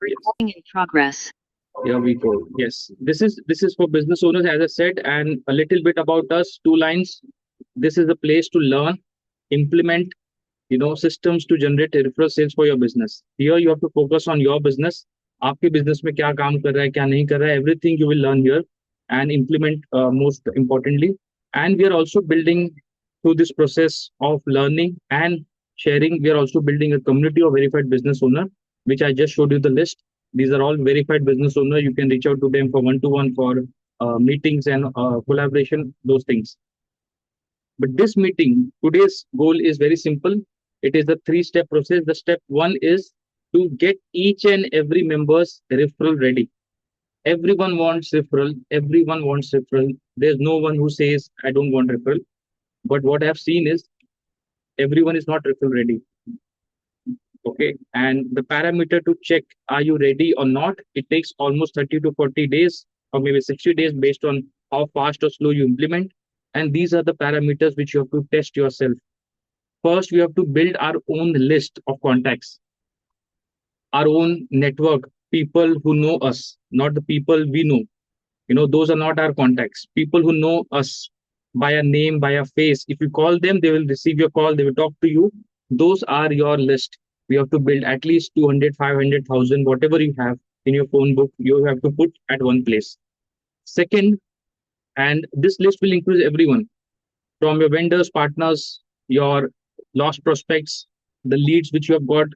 Recording in progress. Here we go. Yes, this is for business owners, as I said, and a little bit about us. Two lines. This is a place to learn, implement, systems to generate referral sales for your business. Here you have to focus on your business. आपके business में क्या काम कर रहा है, क्या नहीं कर रहा है. Everything you will learn here and implement most importantly. And we are also building through this process of learning and sharing. We are also building a community of verified business owner, which I just showed you the list. These are all verified business owner. You can reach out to them for one-to-one for meetings and collaboration, those things. But this meeting, today's goal is very simple. It is a three-step process. The step one is to get each and every member's referral ready. Everyone wants referral. Everyone wants referral. There's no one who says, I don't want referral. But what I've seen is everyone is not referral ready. Okay. And the parameter to check, are you ready or not? It takes almost 30 to 40 days or maybe 60 days based on how fast or slow you implement. And these are the parameters which you have to test yourself. First, we have to build our own list of contacts, our own network, people who know us, not the people we know. Those are not our contacts. People who know us by a name, by a face. If you call them, they will receive your call, they will talk to you. Those are your list. We have to build at least 200, 500,000, whatever you have in your phone book, you have to put at one place. Second, and this list will include everyone from your vendors, partners, your lost prospects, the leads which you have got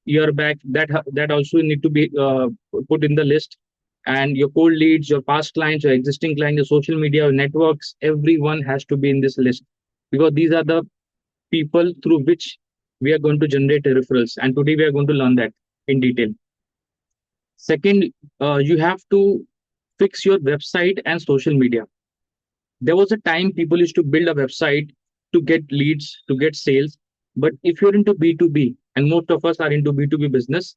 year back, that also need to be put in the list, and your cold leads, your past clients, your existing clients, your social media, your networks, everyone has to be in this list, because these are the people through which we are going to generate referrals, and today we are going to learn that in detail. Second, you have to fix your website and social media. There was a time people used to build a website to get leads, to get sales. But if you're into B2B, and most of us are into B2B business,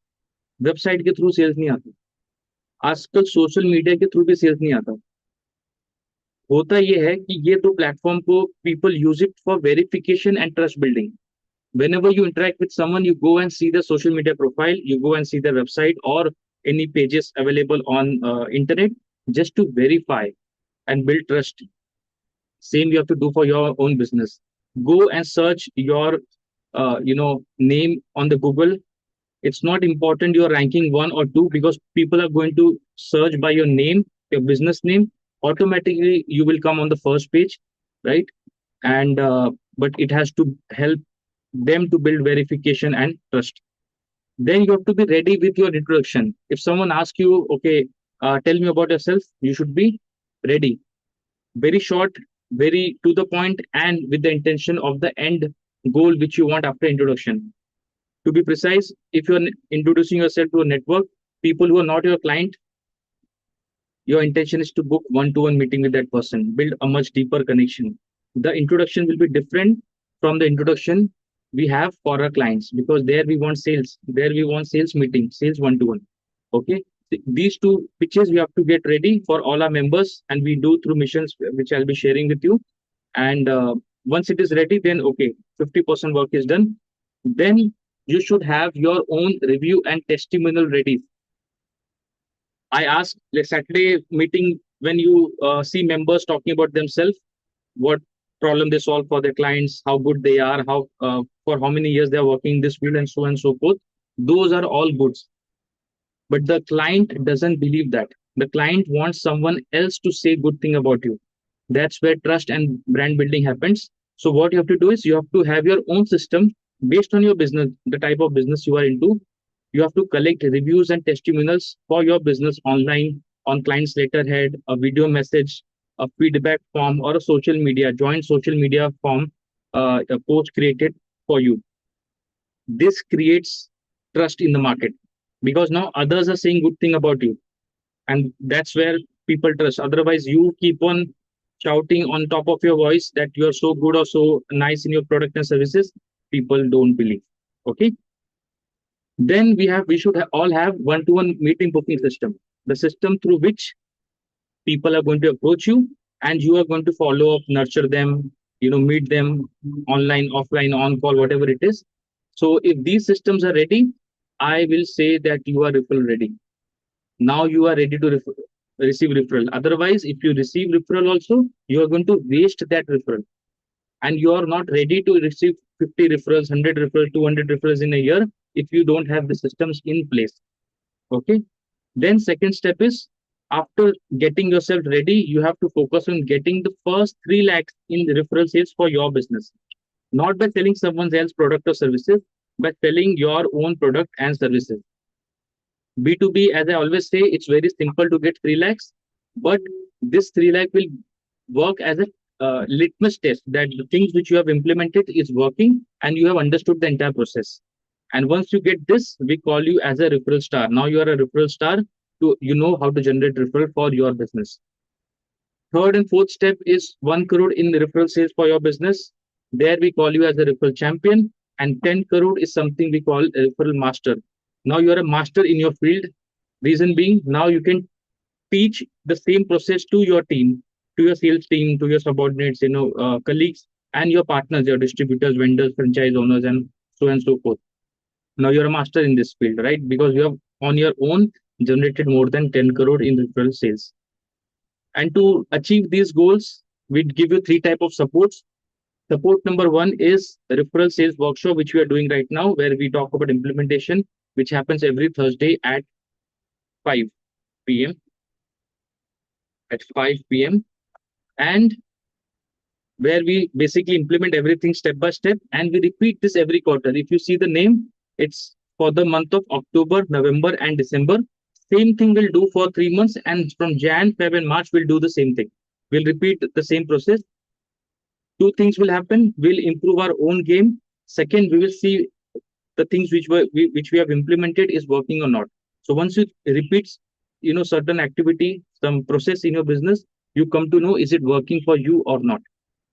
website के through sales नहीं आती. आजकल social media के through भी sales नहीं आता. होता ये है कि ये दो प्लेटफॉर्म को people use it for verification and trust building. Whenever you interact with someone, you go and see the social media profile, you go and see their website or any pages available on internet, just to verify and build trust. Same you have to do for your own business. Go and search your name on the Google. It's not important you're ranking one or two, because people are going to search by your name, your business name. Automatically you will come on the first page, right? And but it has to help them to build verification and trust. Then you have to be ready with your introduction. If someone asks you, okay, tell me about yourself, you should be ready. Very short, very to the point, and with the intention of the end goal which you want after introduction. To be precise, if you're introducing yourself to a network, people who are not your client, your intention is to book one-to-one meeting with that person, build a much deeper connection. The introduction will be different from the introduction we have for our clients, because there we want sales, there we want sales meeting, sales one-to-one. Okay. These two pitches we have to get ready for all our members, and we do through missions, which I'll be sharing with you. And once it is ready, then okay, 50% work is done. Then you should have your own review and testimonial ready. I asked the Saturday meeting, when you see members talking about themselves, what problem they solve for their clients, how good they are, how for how many years they are working in this field, and so forth. Those are all goods. But the client doesn't believe that. The client wants someone else to say good thing about you. That's where trust and brand building happens. So what you have to do is you have to have your own system based on your business, the type of business you are into. You have to collect reviews and testimonials for your business online, on client's letterhead, a video message, a feedback form, or a social media, joint social media form, a post created for you. This creates trust in the market, because now others are saying good thing about you, and that's where people trust. Otherwise, you keep on shouting on top of your voice that you're so good or so nice in your product and services, people don't believe. Okay. Then we should all have one-to-one meeting booking system, the system through which people are going to approach you, and you are going to follow up, nurture them, meet them online, offline, on call, whatever it is. So if these systems are ready, I will say that you are referral ready. Now you are ready to receive referral. Otherwise, if you receive referral also, you are going to waste that referral. And you are not ready to receive 50 referrals, 100 referrals, 200 referrals in a year if you don't have the systems in place. Okay. Then second step is, after getting yourself ready, you have to focus on getting the first 3 lakhs in referral sales for your business. Not by selling someone else's product or services, but selling your own product and services. B2B, as I always say, it's very simple to get 3 lakhs, but this 3 lakh will work as a litmus test that the things which you have implemented is working and you have understood the entire process. And once you get this, we call you as a referral star. Now you are a referral star to, you know how to generate referral for your business. Third and fourth step is 1 crore in referral sales for your business. There we call you as a referral champion. And 10 crore is something we call a referral master. Now you are a master in your field. Reason being, now you can teach the same process to your team, to your sales team, to your subordinates, colleagues, and your partners, your distributors, vendors, franchise owners, and so on and so forth. Now you're a master in this field, right? Because you have on your own generated more than 10 crore in referral sales. And to achieve these goals, we give you 3 type of supports. Support number 1 is referral sales workshop, which we are doing right now, where we talk about implementation, which happens every Thursday at 5 p.m. At 5 p.m. And where we basically implement everything step by step, and we repeat this every quarter. If you see the name, it's for the month of October, November, and December. Same thing we'll do for 3 months, and from Jan, Feb, and March, we'll do the same thing. We'll repeat the same process. 2 things will happen. We'll improve our own game. Second, we will see the things which we have implemented is working or not. So once you repeat, certain activity, some process in your business, you come to know, is it working for you or not?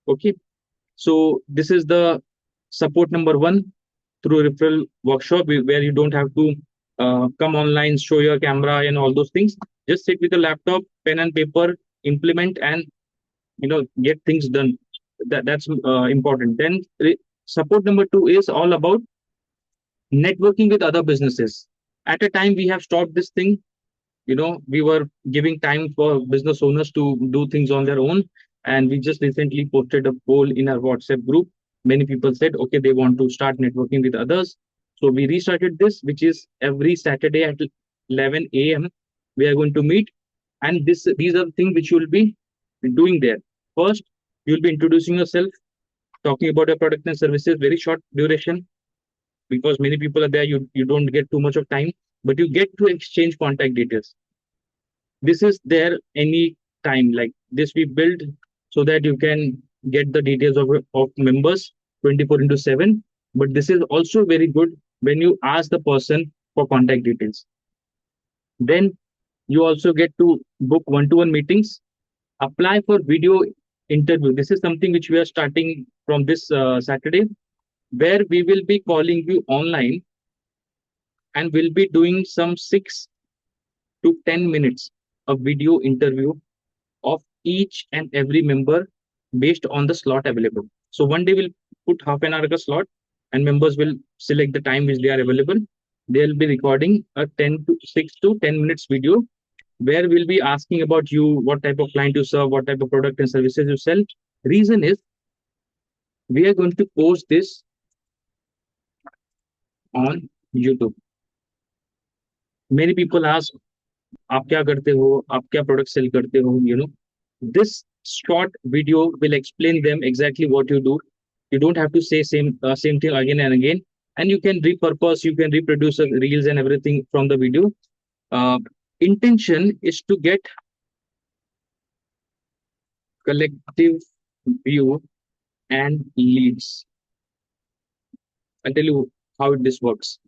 Okay. So this is the support number 1 through referral workshop, where you don't have to come online, show your camera and all those things. Just sit with a laptop, pen and paper, implement, and get things done. That's important. Then support number 2 is all about networking with other businesses. At a time, we have stopped this thing. We were giving time for business owners to do things on their own. And we just recently posted a poll in our WhatsApp group. Many people said, okay, they want to start networking with others. So we restarted this, which is every Saturday at 11 a.m. We are going to meet. And these are the things which you will be doing there. First, you'll be introducing yourself, talking about your product and services, very short duration, because many people are there. You don't get too much of time, but you get to exchange contact details. This is there any time like this we build so that you can get the details of members 24/7. But this is also very good when you ask the person for contact details. Then you also get to book one-to-one meetings, apply for video interview. This is something which we are starting from this Saturday, where we will be calling you online and we'll be doing some 6 to 10 minutes of video interview of each and every member based on the slot available. So one day we'll put half an hour slot and members will select the time which they are available. They'll be recording a 6 to 10 minutes video where we'll be asking about you, what type of client you serve, what type of product and services you sell. Reason is we are going to post this on YouTube. Many people ask, आप क्या करते हो, आप क्या product sell करते हो, this short video will explain them exactly what you do. You don't have to say same thing again and again, and you can repurpose, you can reproduce reels and everything from the video. Intention is to get collective view and leads. I'll tell you how this works.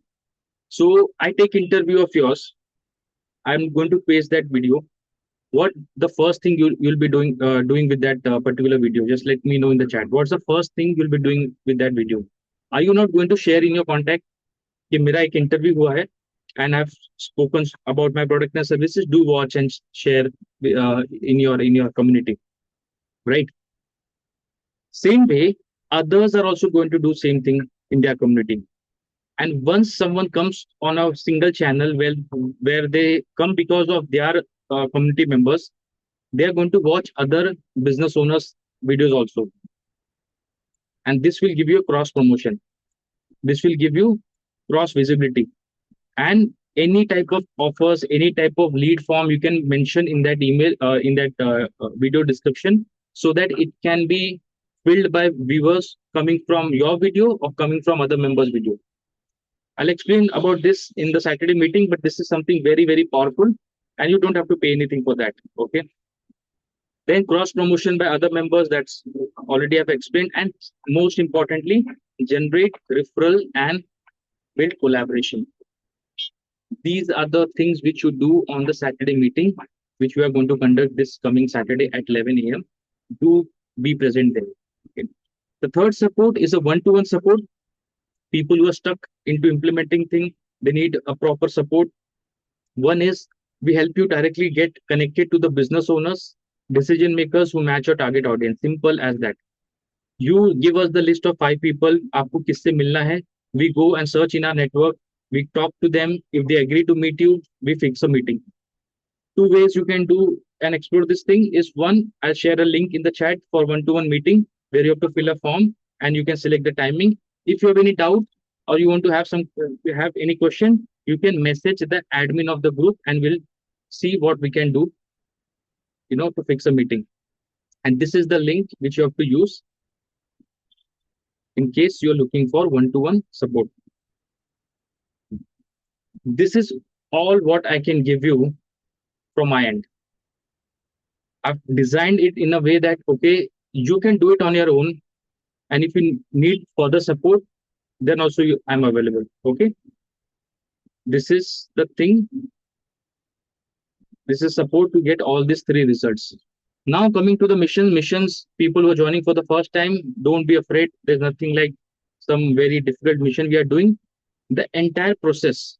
So I take interview of yours. I'm going to paste that video. What the first thing you'll be doing with that particular video? Just let me know in the chat. What's the first thing you'll be doing with that video? Are you not going to share in your contact कि मेरा एक interview हुआ है and I've spoken about my product and services? Do watch and share in your community, right? Same way, others are also going to do same thing in their community. And once someone comes on a single channel where they come because of their community members, they are going to watch other business owners' videos also. And this will give you a cross promotion. This will give you cross visibility. And any type of offers, any type of lead form you can mention in that email, in that video description, so that it can be filled by viewers coming from your video or coming from other members' video. I'll explain about this in the Saturday meeting, but this is something very, very powerful, and you don't have to pay anything for that. Okay. Then cross promotion by other members, that's already I've explained. And most importantly, generate referral and build collaboration. These are the things which you do on the Saturday meeting, which we are going to conduct this coming Saturday at 11 a.m. Do be present there. Okay. The third support is a one-to-one support. People who are stuck into implementing things, they need a proper support. One is we help you directly get connected to the business owners, decision makers who match your target audience. Simple as that. You give us the list of 5 people. आपको किससे मिलना है? We go and search in our network. We talk to them. If they agree to meet you, we fix a meeting. 2 ways you can do and explore this thing is one, I'll share a link in the chat for one-to-one meeting where you have to fill a form and you can select the timing. If you have any doubt or you want to have you have any question, you can message the admin of the group and we'll see what we can do, to fix a meeting. And this is the link which you have to use in case you're looking for one-to-one support. This is all what I can give you from my end. I've designed it in a way that, okay, you can do it on your own. And if you need further support, then also I'm available. Okay. This is the thing. This is support to get all these 3 results. Now coming to the missions, people who are joining for the first time, don't be afraid. There's nothing like some very difficult mission we are doing. The entire process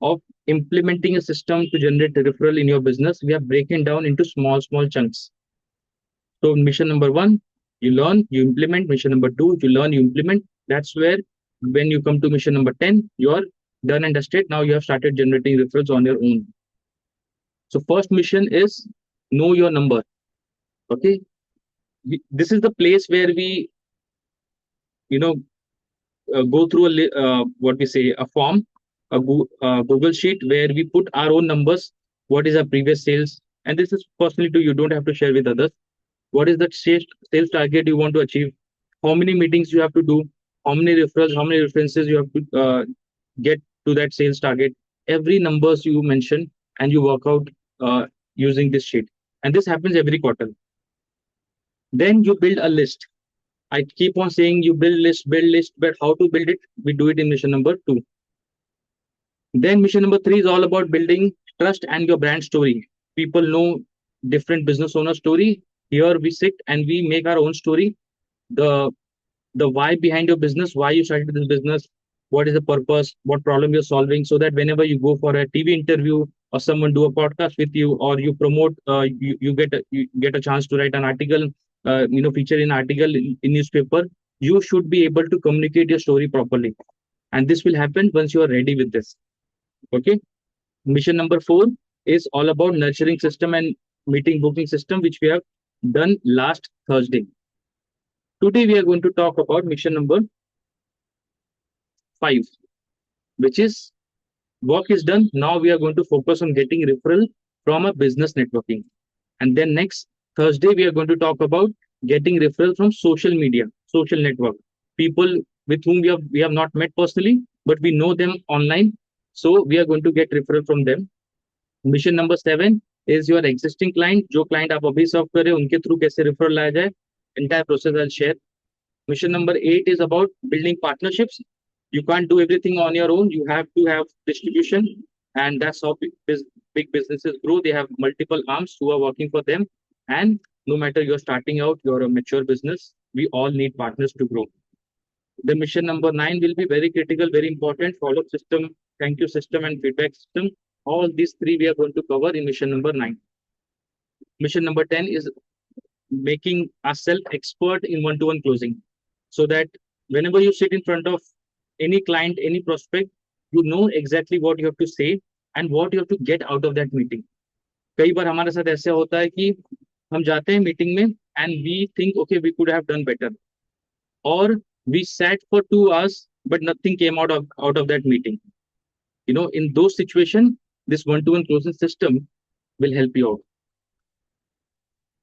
of implementing a system to generate a referral in your business, we are breaking down into small chunks. So mission number 1, you learn, you implement. Mission number 2, you learn, you implement. That's where when you come to mission number 10, you're done and dusted. Now you have started generating referrals on your own. So first mission is know your number. Okay. This is the place where we, go through a form, a Google sheet where we put our own numbers. What is our previous sales? And this is personally to you, don't have to share with others. What is the sales target you want to achieve? How many meetings you have to do? How many referrals, how many references you have to get to that sales target? Every numbers you mention and you work out using this sheet. And this happens every quarter. Then you build a list. I keep on saying you build list, but how to build it? We do it in mission number 2. Then mission number 3 is all about building trust and your brand story. People know different business owner story. Here we sit and we make our own story. The why behind your business, why you started this business, what is the purpose, what problem you're solving, so that whenever you go for a TV interview or someone do a podcast with you, or you promote, you get a chance to write an article, feature an article in newspaper, you should be able to communicate your story properly. And this will happen once you are ready with this. Okay. Mission number 4 is all about nurturing system and meeting booking system, which we have done last Thursday. Today we are going to talk about mission number 5, which is work is done. Now we are going to focus on getting referral from a business networking. And then next Thursday, we are going to talk about getting referral from social media, social network, people with whom we have not met personally, but we know them online. So we are going to get referral from them. Mission number 7 is your existing client. जो client आप अभी serve कर रहे हैं, उनके through कैसे referral लाया जाए. Entire process I'll share. Mission number 8 is about building partnerships. You can't do everything on your own. You have to have distribution, and that's how big businesses grow. They have multiple arms who are working for them. And no matter you're starting out, you're a mature business, we all need partners to grow. The mission number 9 will be very critical, very important. Follow-up system, thank you system, and feedback system. All these 3 we are going to cover in mission number 9. Mission number 10 is making ourselves expert in one-to-one closing, so that whenever you sit in front of any client, any prospect, you know exactly what you have to say and what you have to get out of that meeting. कई बार हमारे साथ ऐसे होता है कि हम जाते हैं मीटिंग में and we think okay we could have done better, or we sat for 2 hours but nothing came out of that meeting. In those situations, this one-to-one closing system will help you out.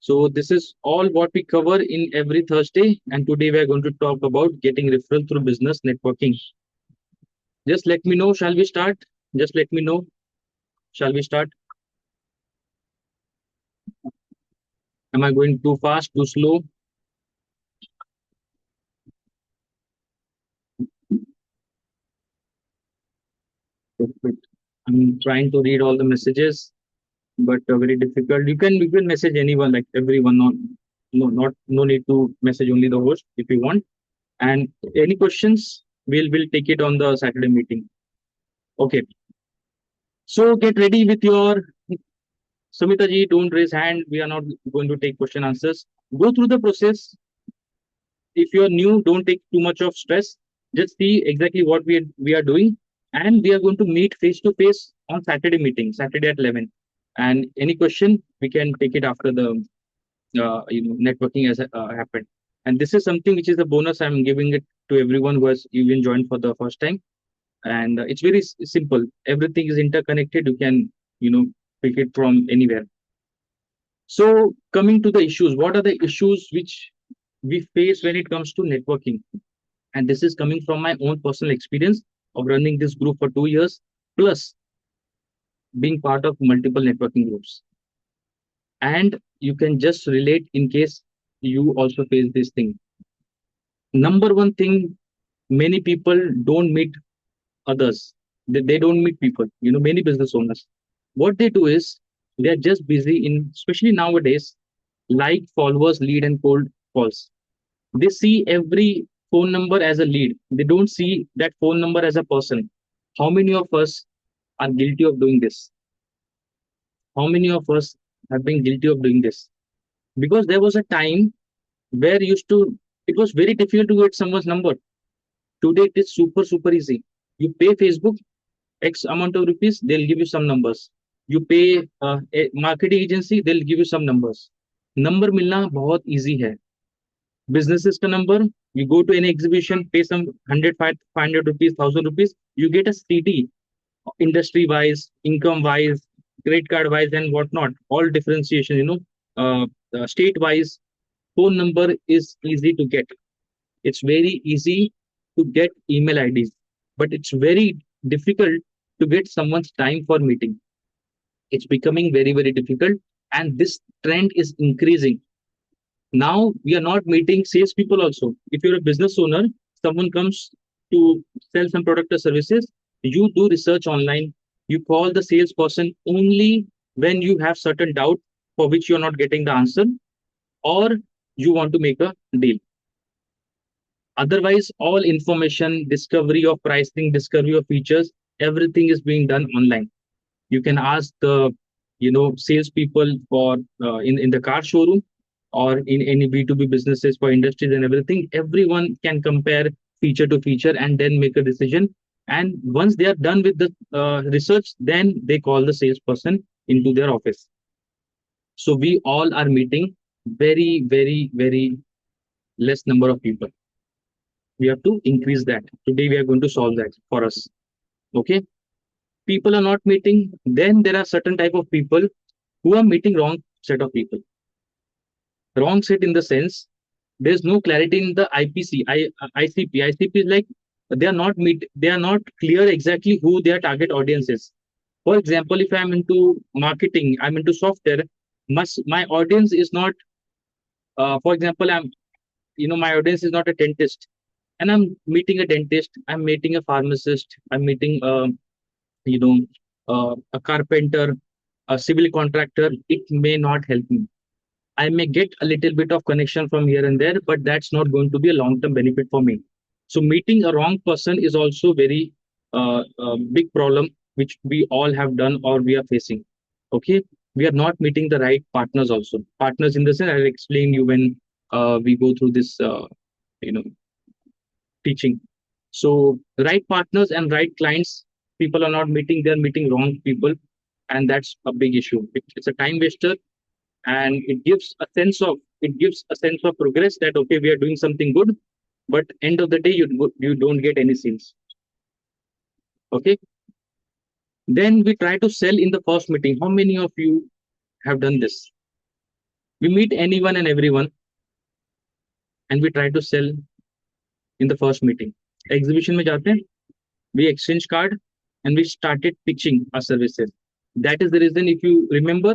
So this is all what we cover in every Thursday, and today we are going to talk about getting referral through business networking. Just let me know, shall we start? Just let me know, shall we start? Am I going too fast, too slow? Perfect. I'm trying to read all the messages, but very difficult. You can message anyone, like everyone. No need to message only the host if you want. And any questions, we'll take it on the Saturday meeting. Okay. So get ready with your Samita ji. Don't raise hand. We are not going to take question answers. Go through the process. If you are new, don't take too much of stress. Just see exactly what we are doing, and we are going to meet face to face on Saturday meeting, Saturday at 11. And any question, we can take it after the networking has happened. And this is something which is a bonus. I'm giving it to everyone who has even joined for the first time. And it's very simple. Everything is interconnected. You can pick it from anywhere. So coming to the issues, what are the issues which we face when it comes to networking? And this is coming from my own personal experience of running this group for 2 years, plus being part of multiple networking groups. And you can just relate in case you also face this thing. Number one thing, many people don't meet others. They don't meet people. Many business owners, what they do is they're just busy in, especially nowadays, like followers, lead, and cold calls. They see every phone number as a lead. They don't see that phone number as a person. How many of us are guilty of doing this? How many of us have been guilty of doing this? Because there was a time where it was very difficult to get someone's number. Today it is super, super easy. You pay Facebook X amount of rupees, they'll give you some numbers. You pay a marketing agency, they'll give you some numbers. Number मिलना बहुत easy है. Businesses का number, you go to any exhibition, pay some 100, 500 rupees, 1000 rupees, you get a CD, industry wise, income wise, credit card wise, and whatnot. All differentiation, state wise. Phone number is easy to get. It's very easy to get email IDs, but it's very difficult to get someone's time for meeting. It's becoming very, very difficult, and this trend is increasing. Now we are not meeting salespeople also. If you're a business owner, someone comes to sell some product or services, you do research online. You call the salesperson only when you have certain doubt for which you're not getting the answer, or you want to make a deal. Otherwise, all information, discovery of pricing, discovery of features, everything is being done online. You can ask the salespeople for in the car showroom or in any B2B businesses for industries and everything. Everyone can compare feature to feature and then make a decision. And once they are done with the research, then they call the salesperson into their office. So we all are meeting very, very, very less number of people. We have to increase that. Today we are going to solve that for us. Okay. People are not meeting. Then there are certain type of people who are meeting wrong set of people. Wrong set in the sense there's no clarity in the ICP. ICP is like they are not clear exactly who their target audience is. For example, if I'm into marketing, I'm into software, my audience is not for example, my audience is not a dentist, and I'm meeting a dentist, I'm meeting a pharmacist, I'm meeting a carpenter, a civil contractor. It may not help me. I may get a little bit of connection from here and there, but that's not going to be a long-term benefit for me. So meeting a wrong person is also very big problem, which we all have done or we are facing. Okay, we are not meeting the right partners also. Partners in the sense I'll explain you when we go through this, teaching. So right partners and right clients, people are not meeting, they're meeting wrong people. And that's a big issue. It's a time waster, and it gives a sense of progress that okay, we are doing something good, but end of the day you don't get any sales. Okay. Then we try to sell in the first meeting. How many of you have done this? We meet anyone and everyone and we try to sell in the first meeting. Exhibition में जाते हैं, we exchange card and we started pitching our services. That is the reason, if you remember,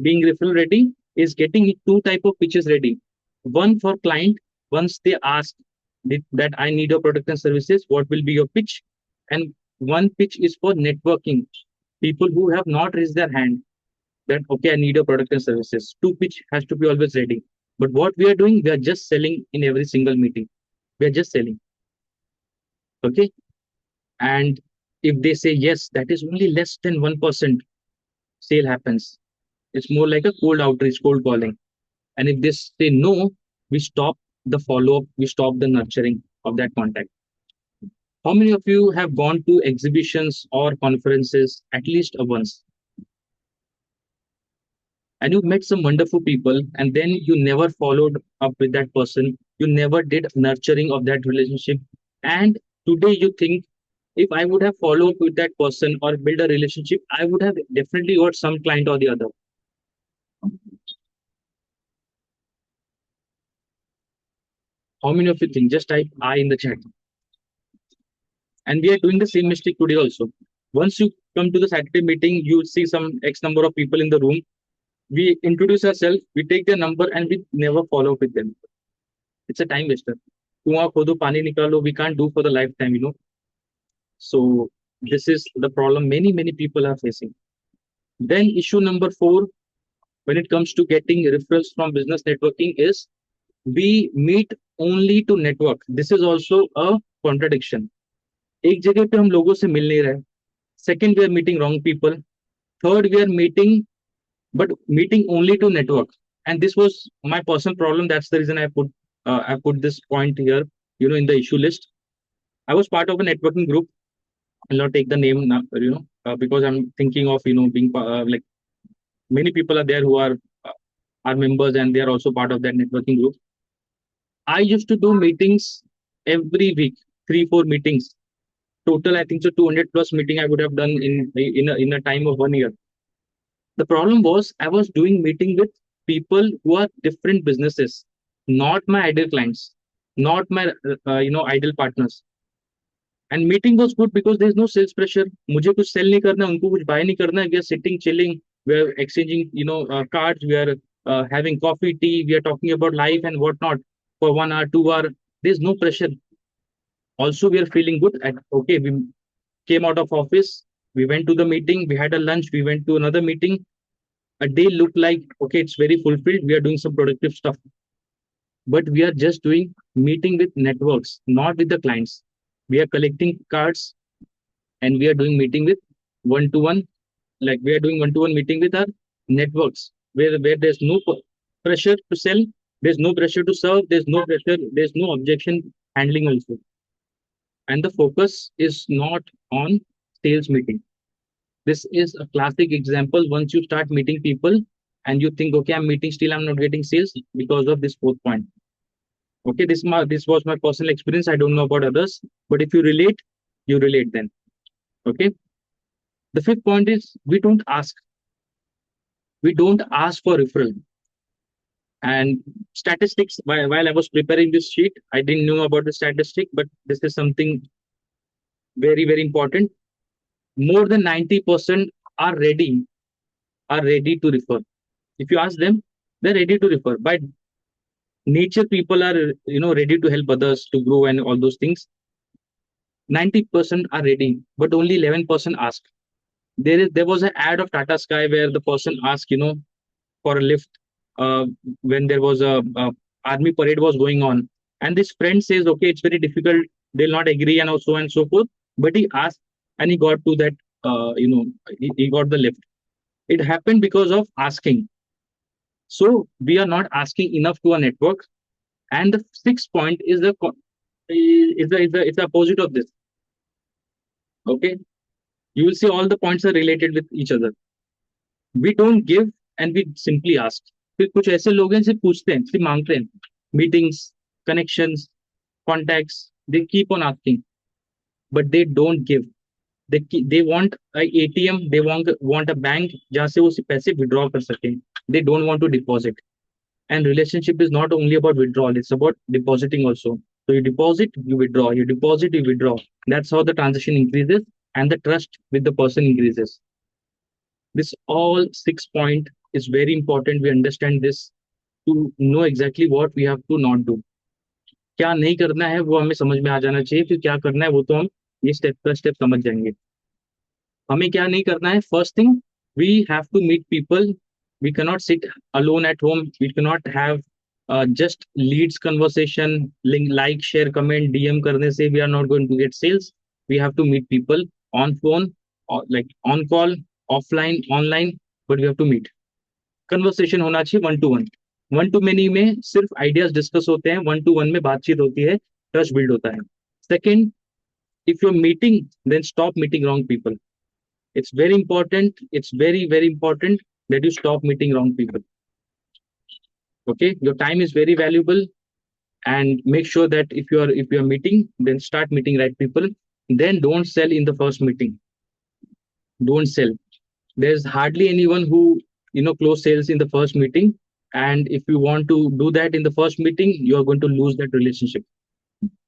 being referral ready is getting two type of pitches ready. One for client, once they ask that I need your product and services, what will be your pitch? And one pitch is for networking, people who have not raised their hand that okay, I need your product and services. Two pitch has to be always ready. But what we are doing, we are just selling in every single meeting. We are just selling. Okay. And if they say yes, that is only less than 1% sale happens. It's more like a cold outreach, cold calling. And if they say no, we stop the follow up, we stop the nurturing of that contact. How many of you have gone to exhibitions or conferences at least once? And you met some wonderful people, and then you never followed up with that person. You never did nurturing of that relationship. And today you think, if I would have followed up with that person or build a relationship, I would have definitely got some client or the other. How many of you think? Just type I in the chat. And we are doing the same mistake today also. Once you come to the Saturday meeting, you see some X number of people in the room. We introduce ourselves, we take their number, and we never follow up with them. It's a time waster. कुआं खोदो पानी निकालो, we can't do for the lifetime. So this is the problem many people are facing. Then issue number 4, when it comes to getting referrals from business networking, is we meet only to network. This is also a contradiction. एक जगह पे हम लोगों से मिल नहीं रहे. Second, we are meeting wrong people. Third, we are meeting, but meeting only to network. And this was my personal problem. That's the reason I put this point here, in the issue list. I was part of a networking group. I'll not take the name now, because I'm thinking of, being like many people are there who are members and they are also part of that networking group. I used to do meetings every week, 3-4 meetings. Total, I think so 200 plus meeting I would have done in a time of 1 year. The problem was I was doing meeting with people who are different businesses, not my ideal clients, not my ideal partners. And meeting was good because there is no sales pressure. मुझे कुछ sell नहीं करना, उनको कुछ buy नहीं करना. We are sitting, chilling. We are exchanging, cards. We are having coffee, tea. We are talking about life and whatnot for 1 hour, 2 hour. There is no pressure. Also, we are feeling good. Okay, we came out of office. We went to the meeting. We had a lunch. We went to another meeting. A day looked like okay, it's very fulfilled. We are doing some productive stuff. But we are just doing meeting with networks, not with the clients. We are collecting cards and we are doing meeting with one-to-one, like we are doing one-to-one meeting with our networks, where there's no pressure to sell, there's no pressure to serve, there's no pressure, there's no objection handling also. And the focus is not on sales meeting. This is a classic example. Once you start meeting people and you think, okay, I'm meeting, still I'm not getting sales because of this fourth point. Okay, this was my personal experience. I don't know about others, but if you relate, you relate then. Okay. The fifth point is we don't ask. We don't ask for referral. And statistics, while I was preparing this sheet, I didn't know about the statistic, but this is something very important. More than 90% are ready to refer. If you ask them, they're ready to refer. By nature, people are ready to help others to grow and all those things. 90% are ready, but only 11% ask. There was an ad of Tata Sky where the person asked, for a lift when there was a army parade was going on, and this friend says, okay, it's very difficult, they'll not agree, and so on and so forth. But he asked, and he got to that, he got the lift. It happened because of asking. So we are not asking enough to our network. And the sixth point is It's the opposite of this. Okay, you will see all the points are related with each other. We don't give and we simply ask. फिर कुछ ऐसे लोग हैं सिर्फ पूछते हैं, सिर्फ मांगते हैं. Meetings, connections, contacts, they keep on asking, but they don't give. They want a ATM, they want a bank जहाँ से वो पैसे withdraw कर सकें. They don't want to deposit. And relationship is not only about withdrawal, it's about depositing also. So you deposit, you withdraw, you deposit, you withdraw. That's how the transaction increases and the trust with the person increases. This all 6 point is very important. We understand this to know exactly what we have to not do. क्या नहीं करना है वो हमें समझ में आ जाना चाहिए, फिर क्या करना है वो तो हम ये स्टेप बाय स्टेप समझ जाएंगे. हमें क्या नहीं करना है. First thing, we have to meet people. We cannot sit alone at home. We cannot have just leads conversation, link, like, share, comment, DM करने से we are not going to get sales. We have to meet people on phone, like on call, offline, online, but we have to meet. Conversation होना चाहिए one to one. One to many में सिर्फ ideas discuss होते हैं, one to one में बातचीत होती है, ट्रस्ट बिल्ड होता है. Second, if you're meeting, then stop meeting wrong people. It's very important. It's very, very important that you stop meeting wrong people. Okay, your time is very valuable, and make sure that if you're meeting, then start meeting right people. Then don't sell in the first meeting. Don't sell. There's hardly anyone who close sales in the first meeting. And if you want to do that in the first meeting, you are going to lose that relationship.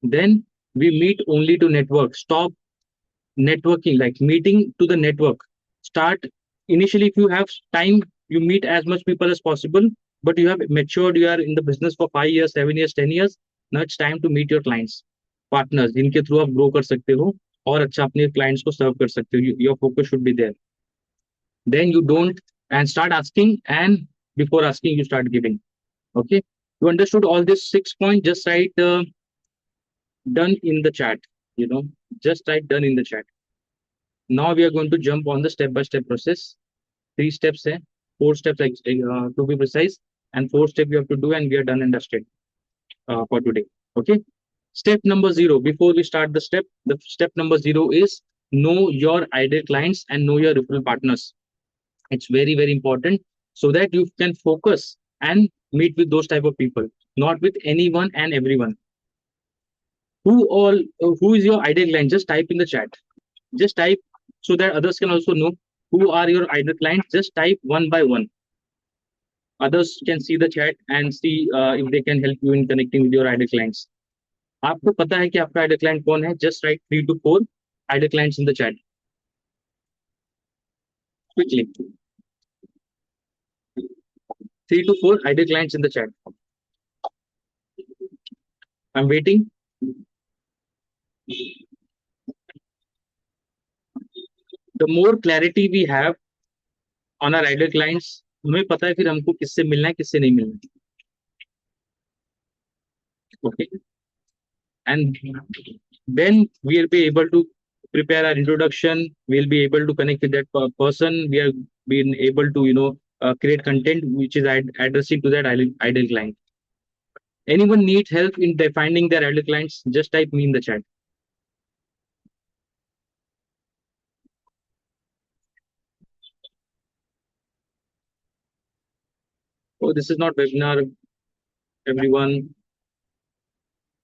Then we meet only to network. Stop networking, like meeting to the network. Start initially, if you have time, you meet as much people as possible, but you have matured, you are in the business for 5 years, 7 years, 10 years. Now it's time to meet your clients, partners जिनके through आप grow कर सकते हो और अच्छा अपने clients को सर्व कर सकते हो. Your focus should be there. Then you don't, and start asking, and before asking you start giving. Okay, you understood all this 6 point. Just write done in the chat. Just write done in the chat. Now we are going to jump on the step-by-step process. 3 steps hai, 4 steps to be precise, and 4 steps you have to do, and we are done and dusted for today. Okay. Step number 0. Before we start the step number 0 is know your ideal clients and know your referral partners. It's very, very important so that you can focus and meet with those type of people, not with anyone and everyone. Who is your ideal client? Just type in the chat. Just type so that others can also know who are your ideal clients. Just type one by one. Others can see the chat and see if they can help you in connecting with your ideal clients. आपको पता है कि आपका ideal client कौन है? Just write 3 to 4 ideal clients in the chat. Quickly. 3 to 4 ideal clients in the chat. I'm waiting. The more clarity we have on our ideal clients, हमें पता है फिर हमको किससे मिलना है, किससे नहीं मिलना है. Okay. And then we'll be able to prepare our introduction. We'll be able to connect with that person. We are being able to create content which is addressing to that ideal client. Anyone need help in defining their ideal clients? Just type me in the chat. Oh, this is not webinar, everyone,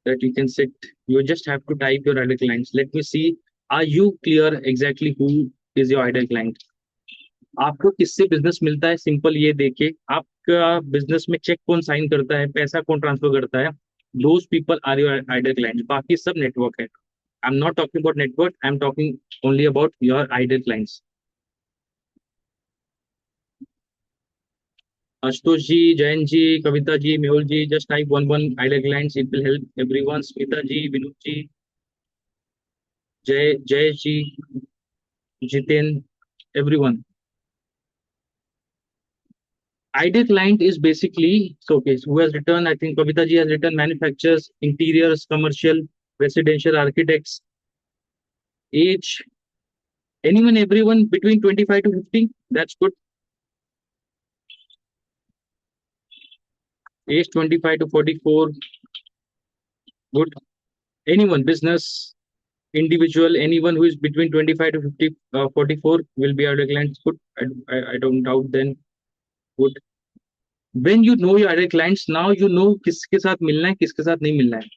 that you can sit. You just have to type your ideal clients. Let me see. Are you clear exactly who is your ideal client? आपको किससे business मिलता है? Simple ये देखे, आपका business में check कौन sign करता है, पैसा कौन ट्रांसफर करता है. Those people are your ideal clients. बाकी सब नेटवर्क है. I am not talking about network, I am talking only about your ideal clients. Ashutosh ji, Jayant ji, Kavita ji, Mehul ji, just type one one ideal clients. It will help everyone. Smita ji, Vinod ji, Jay ji, Jiten, everyone. Ideal client is basically, so okay, who has written, I think Kavita ji has written manufacturers, interiors, commercial, residential, architects, age, anyone, everyone between 25 to 50, that's good. Age 25 to 44, good. Anyone, business, individual, anyone who is between 25 to 50, 44 will be ideal clients. Good. I don't doubt then. Good. When you know your ideal clients, now you know किसके साथ मिलना है, किसके साथ नहीं मिलना है.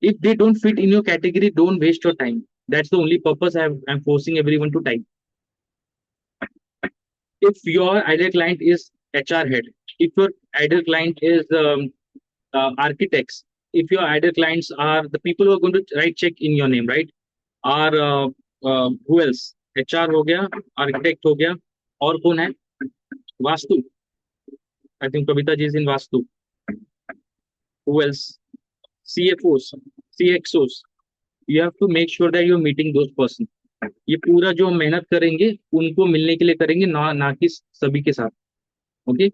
If they don't fit in your category, don't waste your time. That's the only purpose I'm forcing everyone to type. If your ideal client is HR head, if your ideal client is architects, if your ideal clients are the people who are going to write check in your name, right? Are who else? HR हो गया, architect हो गया, और कौन है? Vastu. I think Kavita ji is in Vastu. Who else? CFOs, CXOs. You have to make sure that you're meeting those person. ये पूरा जो हम मेहनत करेंगे उनको मिलने के लिए करेंगे, ना कि सभी के साथ. Okay.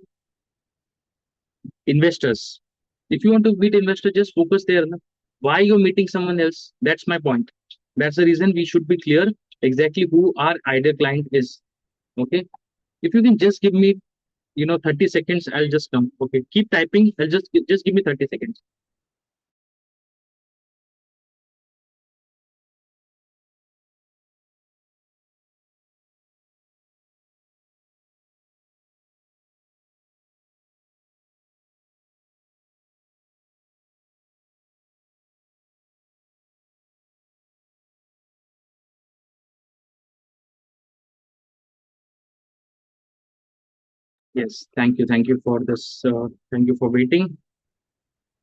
Investors. If you want to meet investors, just focus there. Na? Why you're meeting someone else? That's my point. That's the reason we should be clear exactly who our ideal client is. Okay. If you can just give me, 30 seconds, I'll just come. Okay. Keep typing. I'll just give me 30 seconds. Yes. Thank you. Thank you for this. Thank you for waiting.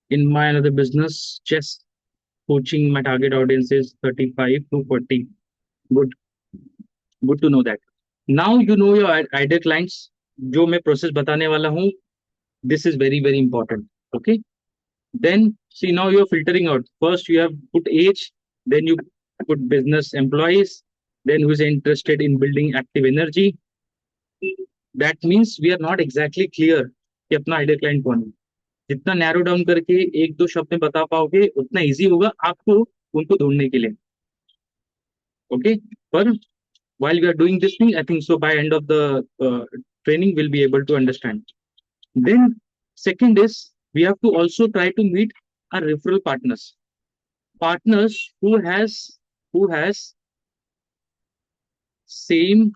In my another business, chess coaching, my target audience is 35 to 40. Good. Good to know that. Now you know your ideal clients. जो मैं process बताने वाला हूँ, this is very very important. Okay. Then see, now you're filtering out. First you have put age, then you put business employees, then who's interested in building active energy. That means we are not exactly clear कि अपना ideal client कौन है. जितना narrow down करके एक दो शब्द में बता पाओगे उतना इजी होगा आपको उनको ढूंढने के लिए. ओके. पर while we are doing this thing, I think so by end of the training we'll be able to understand. Then second is we have to also try to meet our referral partners who has same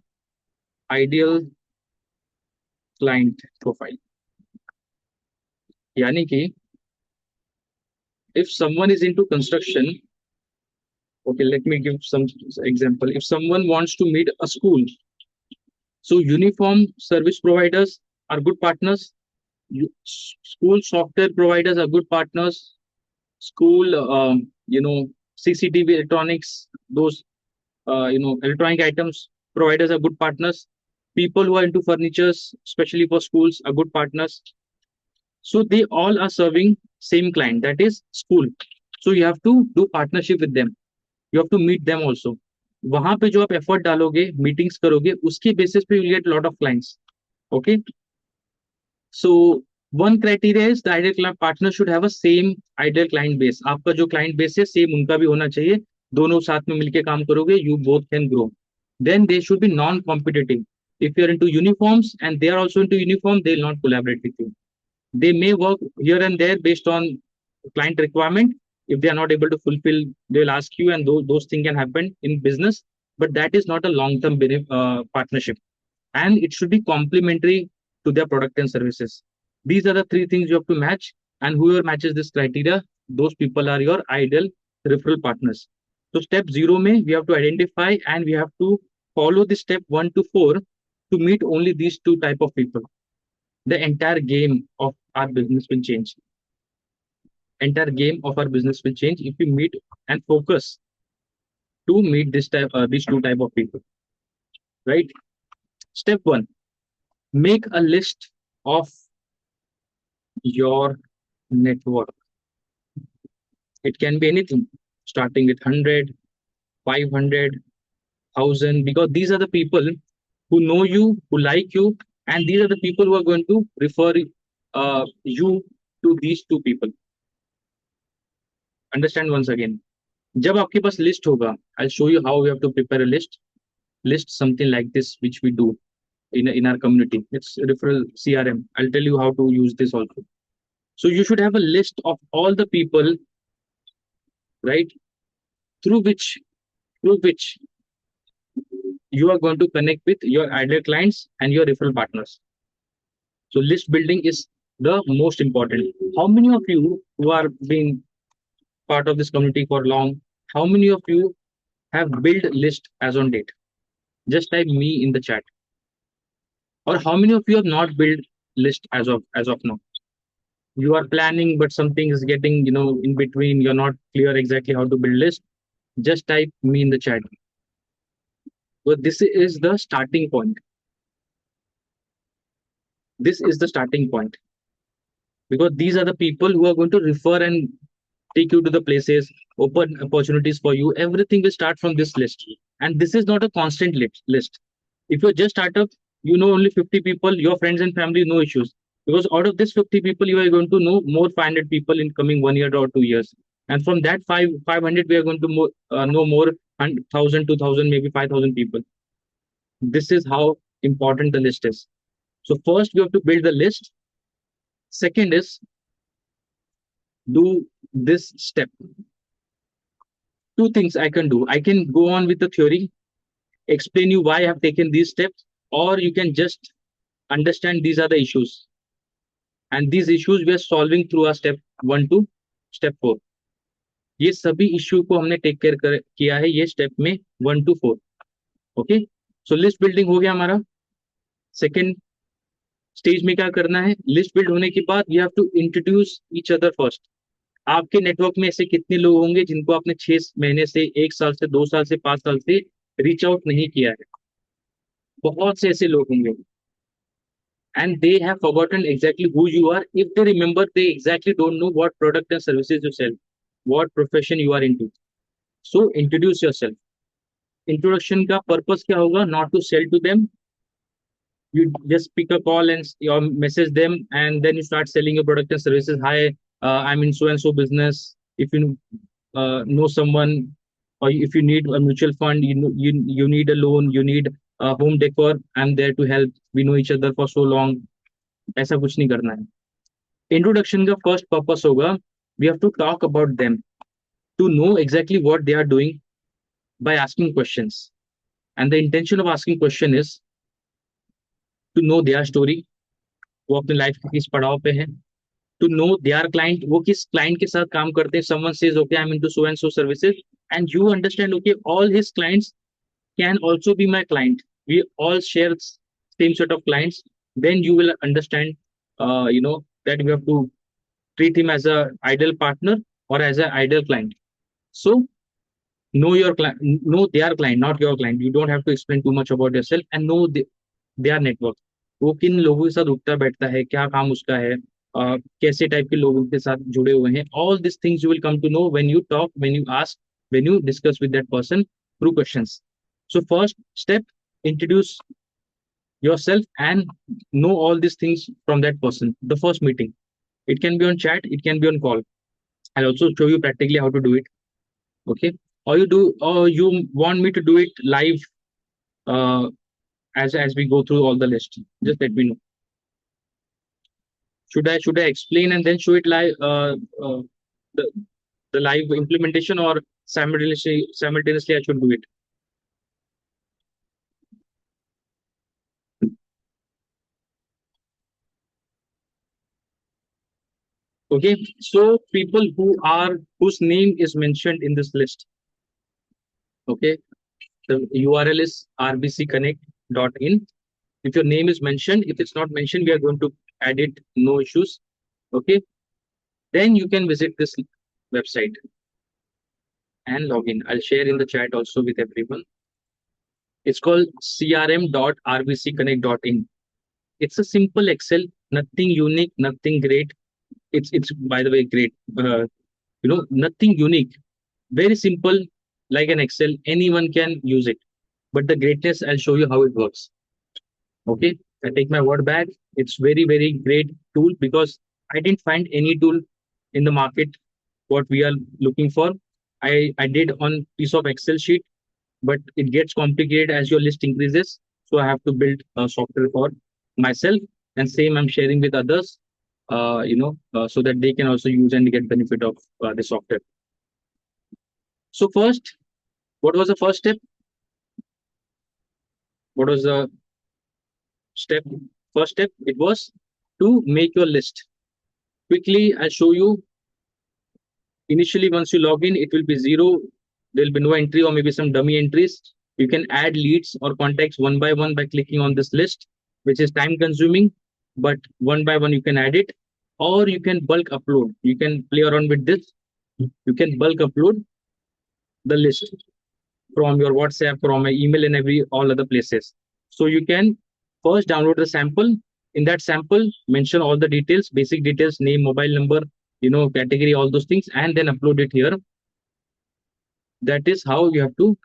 ideal client profile. यानी कि if someone is into construction, okay, let me give some example. If someone wants to meet a school, so uniform service providers are good partners. School software providers are good partners. School, CCTV electronics, those, electronic items providers are good partners. People who are into furnitures, especially for schools, are good partners. So they all are serving same client, that is school. So you have to do partnership with them. You have to meet them also. वहां पे जो आप effort डालोगे, meetings करोगे, उसके basis पे you get lot of clients. Okay. So one criteria is the ideal client partner should have a same ideal client base. आपका जो क्लाइंट बेस है सेम उनका भी होना चाहिए. दोनों साथ में मिलकर काम करोगे, you both can grow. Then they should be non competitive. If you're into uniforms and they are also into uniform, they'll not collaborate with you. They may work here and there based on client requirement. If they are not able to fulfill, they will ask you, and those things can happen in business. But that is not a long-term partnership, and it should be complementary to their product and services. These are the three things you have to match, and whoever matches this criteria, those people are your ideal referral partners. So step zero may we have to identify, and we have to follow the step 1 to 4 to meet only these two type of people. The entire game of our business will change. Entire game of our business will change if we meet and focus to meet these two type of people. Right. Step one: make a list of your network. It can be anything, starting with 100, 500, 1,000, because these are the people who know you, who like you, and these are the people who are going to refer you to these two people. Understand once again. जब आपके पास list होगा, I'll show you how we have to prepare a list something like this which we do in our community. It's referral CRM. I'll tell you how to use this also. So you should have a list of all the people, right, through which you are going to connect with your ideal clients and your referral partners. So list building is the most important. How many of you who are being part of this community for long, how many of you have built list as on date? Just type me in the chat. Or how many of you have not built list as of now? You are planning, but something is getting, in between. You're not clear exactly how to build list. Just type me in the chat. But this is the starting point. This is the starting point because these are the people who are going to refer and take you to the places, open opportunities for you. Everything will start from this list. And this is not a constant list. If you're just startup, you know only 50 people, your friends and family, no issues. Because out of this 50 people, you are going to know more 500 people in coming 1 year or 2 years. And from that 500, we are going to know more 1,000, 2,000, maybe 5,000 people. This is how important the list is. So first, you have to build the list. Second is do this step. Two things I can do. I can go on with the theory, explain you why I have taken these steps, or you can just understand these are the issues. And these issues we are solving through our step 1 to step 4. ये सभी issue को हमने take care किया है ये step में 1 to 4. Okay, so list building हो गया हमारा. सेकेंड स्टेज में क्या करना है, लिस्ट बिल्ड होने के बाद you have to introduce each other first. आपके नेटवर्क में ऐसे कितने लोग होंगे जिनको आपने 6 महीने से, 1 साल से, 2 साल से, 5 साल से रीच आउट नहीं किया है? बहुत से ऐसे लोग होंगे. And they have forgotten exactly who you are. If they remember, they exactly don't know what product and services you sell, what profession you are into. So introduce yourself. Introduction का purpose क्या होगा? Not to sell to them. You just pick a call and you message them, and then you start selling your product and services. Hi, I'm in so and so business. If you know someone, or if you need a mutual fund, you need a loan, you need home decor, I'm there to help. We know each other for so long. ऐसा कुछ नहीं करना है. Introduction का first purpose होगा, we have to talk about them, to know exactly what they are doing by asking questions. And the intention of asking question is to know their story, वो अपने life के किस पड़ाव पे है. To know there client, वो किस client के साथ काम करते हैं. Someone says okay I am into so and so services, and you understand okay all his clients can also be my client. We all share same set of clients. Then you will understand, that you have to treat him as a ideal partner or as an ideal client. So know your client, know their client, not your client. You don't have to explain too much about yourself, and know their network. वो किन लोगों के साथ उठता बैठता है, क्या काम उसका है, कैसे टाइप के लोगों के साथ जुड़े हुए हैं. All these things you will come to know when you talk, when you ask, when you discuss with that person through questions. So first step, introduce yourself and know all these things from that person. The first meeting. It can be on chat, it can be on call. I'll also show you practically how to do it. Okay. Or you want me to do it live uh, as we go through all the list. Just let me know. Should I explain and then show it live, the, the live implementation, or simultaneously I should do it? Okay, so people whose name is mentioned in this list. Okay, the URL is rbcconnect.in. If your name is mentioned, if it's not mentioned, we are going to add it, no issues. Okay, then you can visit this website and log in. I'll share in the chat also with everyone. It's called crm.rbcconnect.in. It's a simple Excel, nothing unique, nothing great. It's by the way great. Nothing unique. Very simple, like an Excel. Anyone can use it. But the greatness, I'll show you how it works. Okay, I take my word back. It's very, very great tool because I didn't find any tool in the market what we are looking for. I did on piece of Excel sheet, but it gets complicated as your list increases. So I have to build a software for myself, and same I'm sharing with others. so that they can also use and get benefit of the software. So first, what was the first step? What was the step? First step, it was to make your list. Quickly, I'll show you. Initially, once you log in, it will be zero. There will be no entry or maybe some dummy entries. You can add leads or contacts one by one by clicking on this list, which is time consuming, but one by one you can add it, or you can bulk upload. You can play around with this. You can bulk upload the list from your WhatsApp, from my email, and every all other places. So you can first download the sample. In that sample, mention all the details, basic details, name, mobile number, category, all those things, and then upload it here. That is how you have to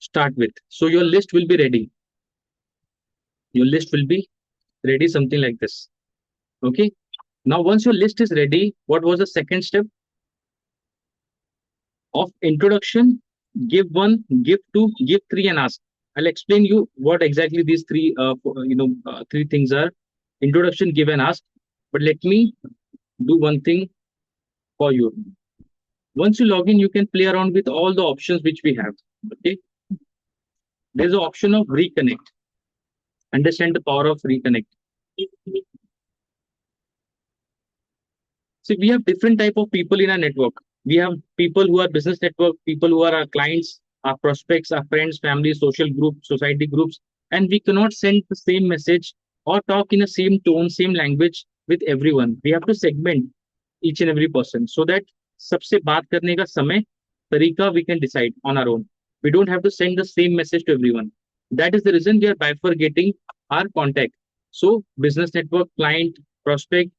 start with. So your list will be ready. Your list will be ready, something like this. Okay. Now, once your list is ready, what was the second step of introduction? Give one, give two, give three, and ask. I'll explain you what exactly these three things are: introduction, give, and ask. But let me do one thing for you. Once you log in, you can play around with all the options which we have. Okay. There's an option of reconnect. Understand the power of reconnect. See, we have different type of people in our network. We have people who are business network, people who are our clients, our prospects, our friends, family, social groups, society groups, and we cannot send the same message or talk in the same tone, same language with everyone. We have to segment each and every person so that सबसे बात करने का समय तरीका we can decide on our own. We don't have to send the same message to everyone. That is the reason we are bifurcating our contact. So business network, client, prospect,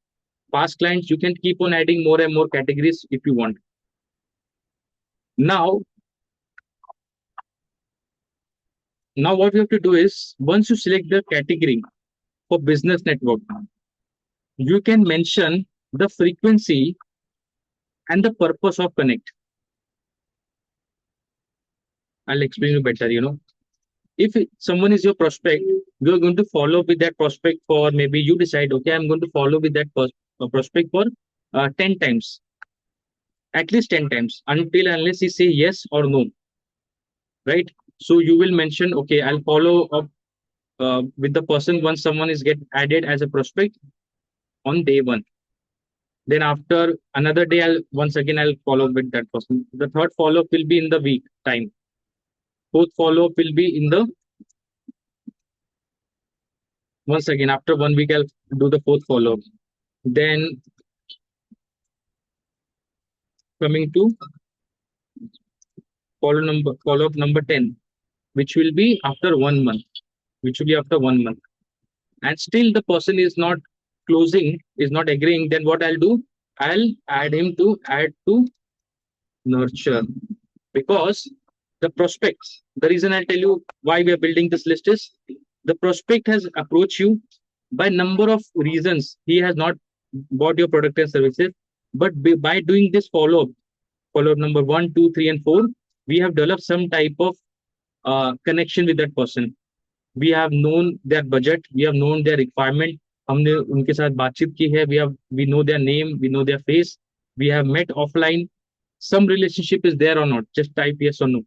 past clients, you can keep on adding more and more categories if you want. Now what we have to do is, once you select the category for business network, you can mention the frequency and the purpose of connect. I'll explain you better. If someone is your prospect, you're going to follow with that prospect for, maybe you decide, okay, I'm going to follow with that prospect for 10 times, at least 10 times, until unless he say yes or no, right? So you will mention, okay, I'll follow up with the person once someone is get added as a prospect on day one. Then after another day, I'll follow up with that person. The third follow up will be in the week time. Fourth follow up will be in the, once again, after 1 week, I'll do the fourth follow up. Then coming to follow up number 10, which will be after 1 month, and still the person is not closing, is not agreeing. Then what I'll do, I'll add him to add to nurture, because the prospects, the reason I'll tell you why we are building this list is, the prospect has approached you by number of reasons. He has not bought your product and services, but by doing this follow up number 1, 2, 3, and 4, we have developed some type of connection with that person. We have known their budget, we have known their requirement, हमने उनके साथ बातचीत की है, we know their name, we know their face, we have met offline. Some relationship is there or not, just type yes or no.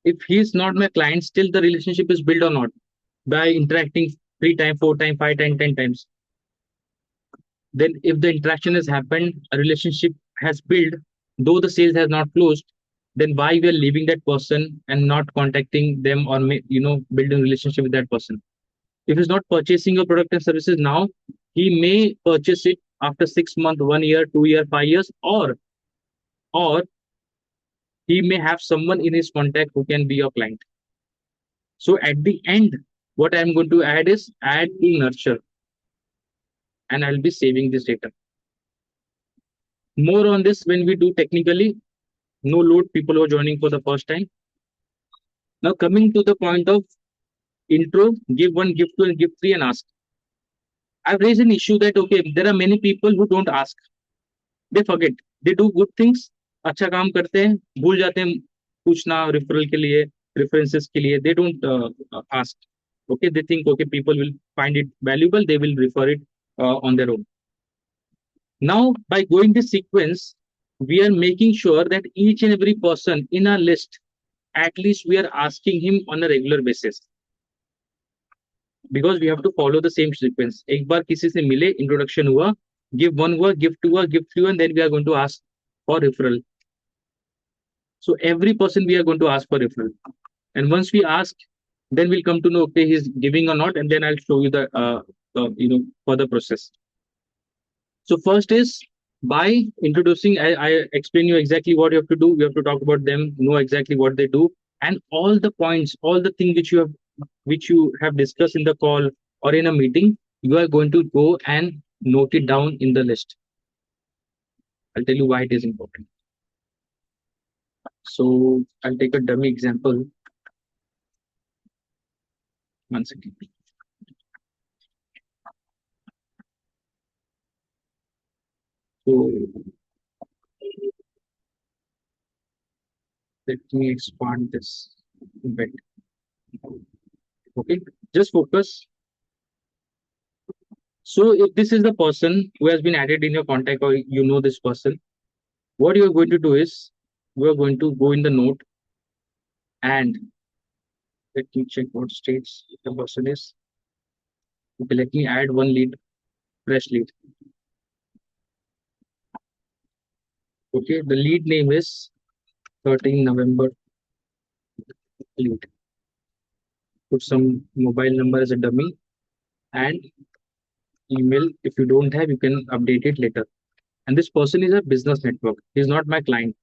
If he is not my client, still the relationship is built or not, by interacting 3 times, 4 times, 5 times, 10 times. Then if the interaction has happened, a relationship has built, though the sales has not closed, then why we are leaving that person and not contacting them, or building relationship with that person? If he's not purchasing your product and services now, he may purchase it after 6 months, 1 year, 2 year, 5 years, or he may have someone in his contact who can be your client. So at the end, what I'm going to add is add to nurture, and I'll be saving this data. More on this when we do technically. No load, people who are joining for the first time. Now coming to the point of intro, give one, give two, and give three, and ask. I've raised an issue that, okay, there are many people who don't ask. They forget. They do good things, अच्छा काम करते हैं, भूल जाते हैं पूछना referral के लिए, references के लिए. They don't ask. Okay, they think, okay, people will find it valuable, they will refer it. on their own. Now, by going this sequence, we are making sure that each and every person in our list, at least we are asking him on a regular basis, because we have to follow the same sequence. एक बार किसी से मिले, introduction हुआ, give one हुआ, give two हुआ, give three, and then we are going to ask for referral. So every person we are going to ask for referral, and once we ask, then we'll come to know, okay, he's giving or not, and then I'll show you the further process. So first is by introducing, I explain you exactly what you have to do. You have to talk about them, know exactly what they do, and all the points, all the things which you have discussed in the call or in a meeting, you are going to go and note it down in the list. I'll tell you why it is important. So I'll take a dummy example. One second. So let me expand this a bit. Okay, just focus. So if this is the person who has been added in your contact, or you know this person, what you are going to do is you are going to go in the note and let me check what states the person is. Okay, let me add one lead, fresh lead. Okay, the lead name is 13 November lead. Put some mobile number as a dummy and email. If you don't have, you can update it later. And this person is a business network. He's not my client.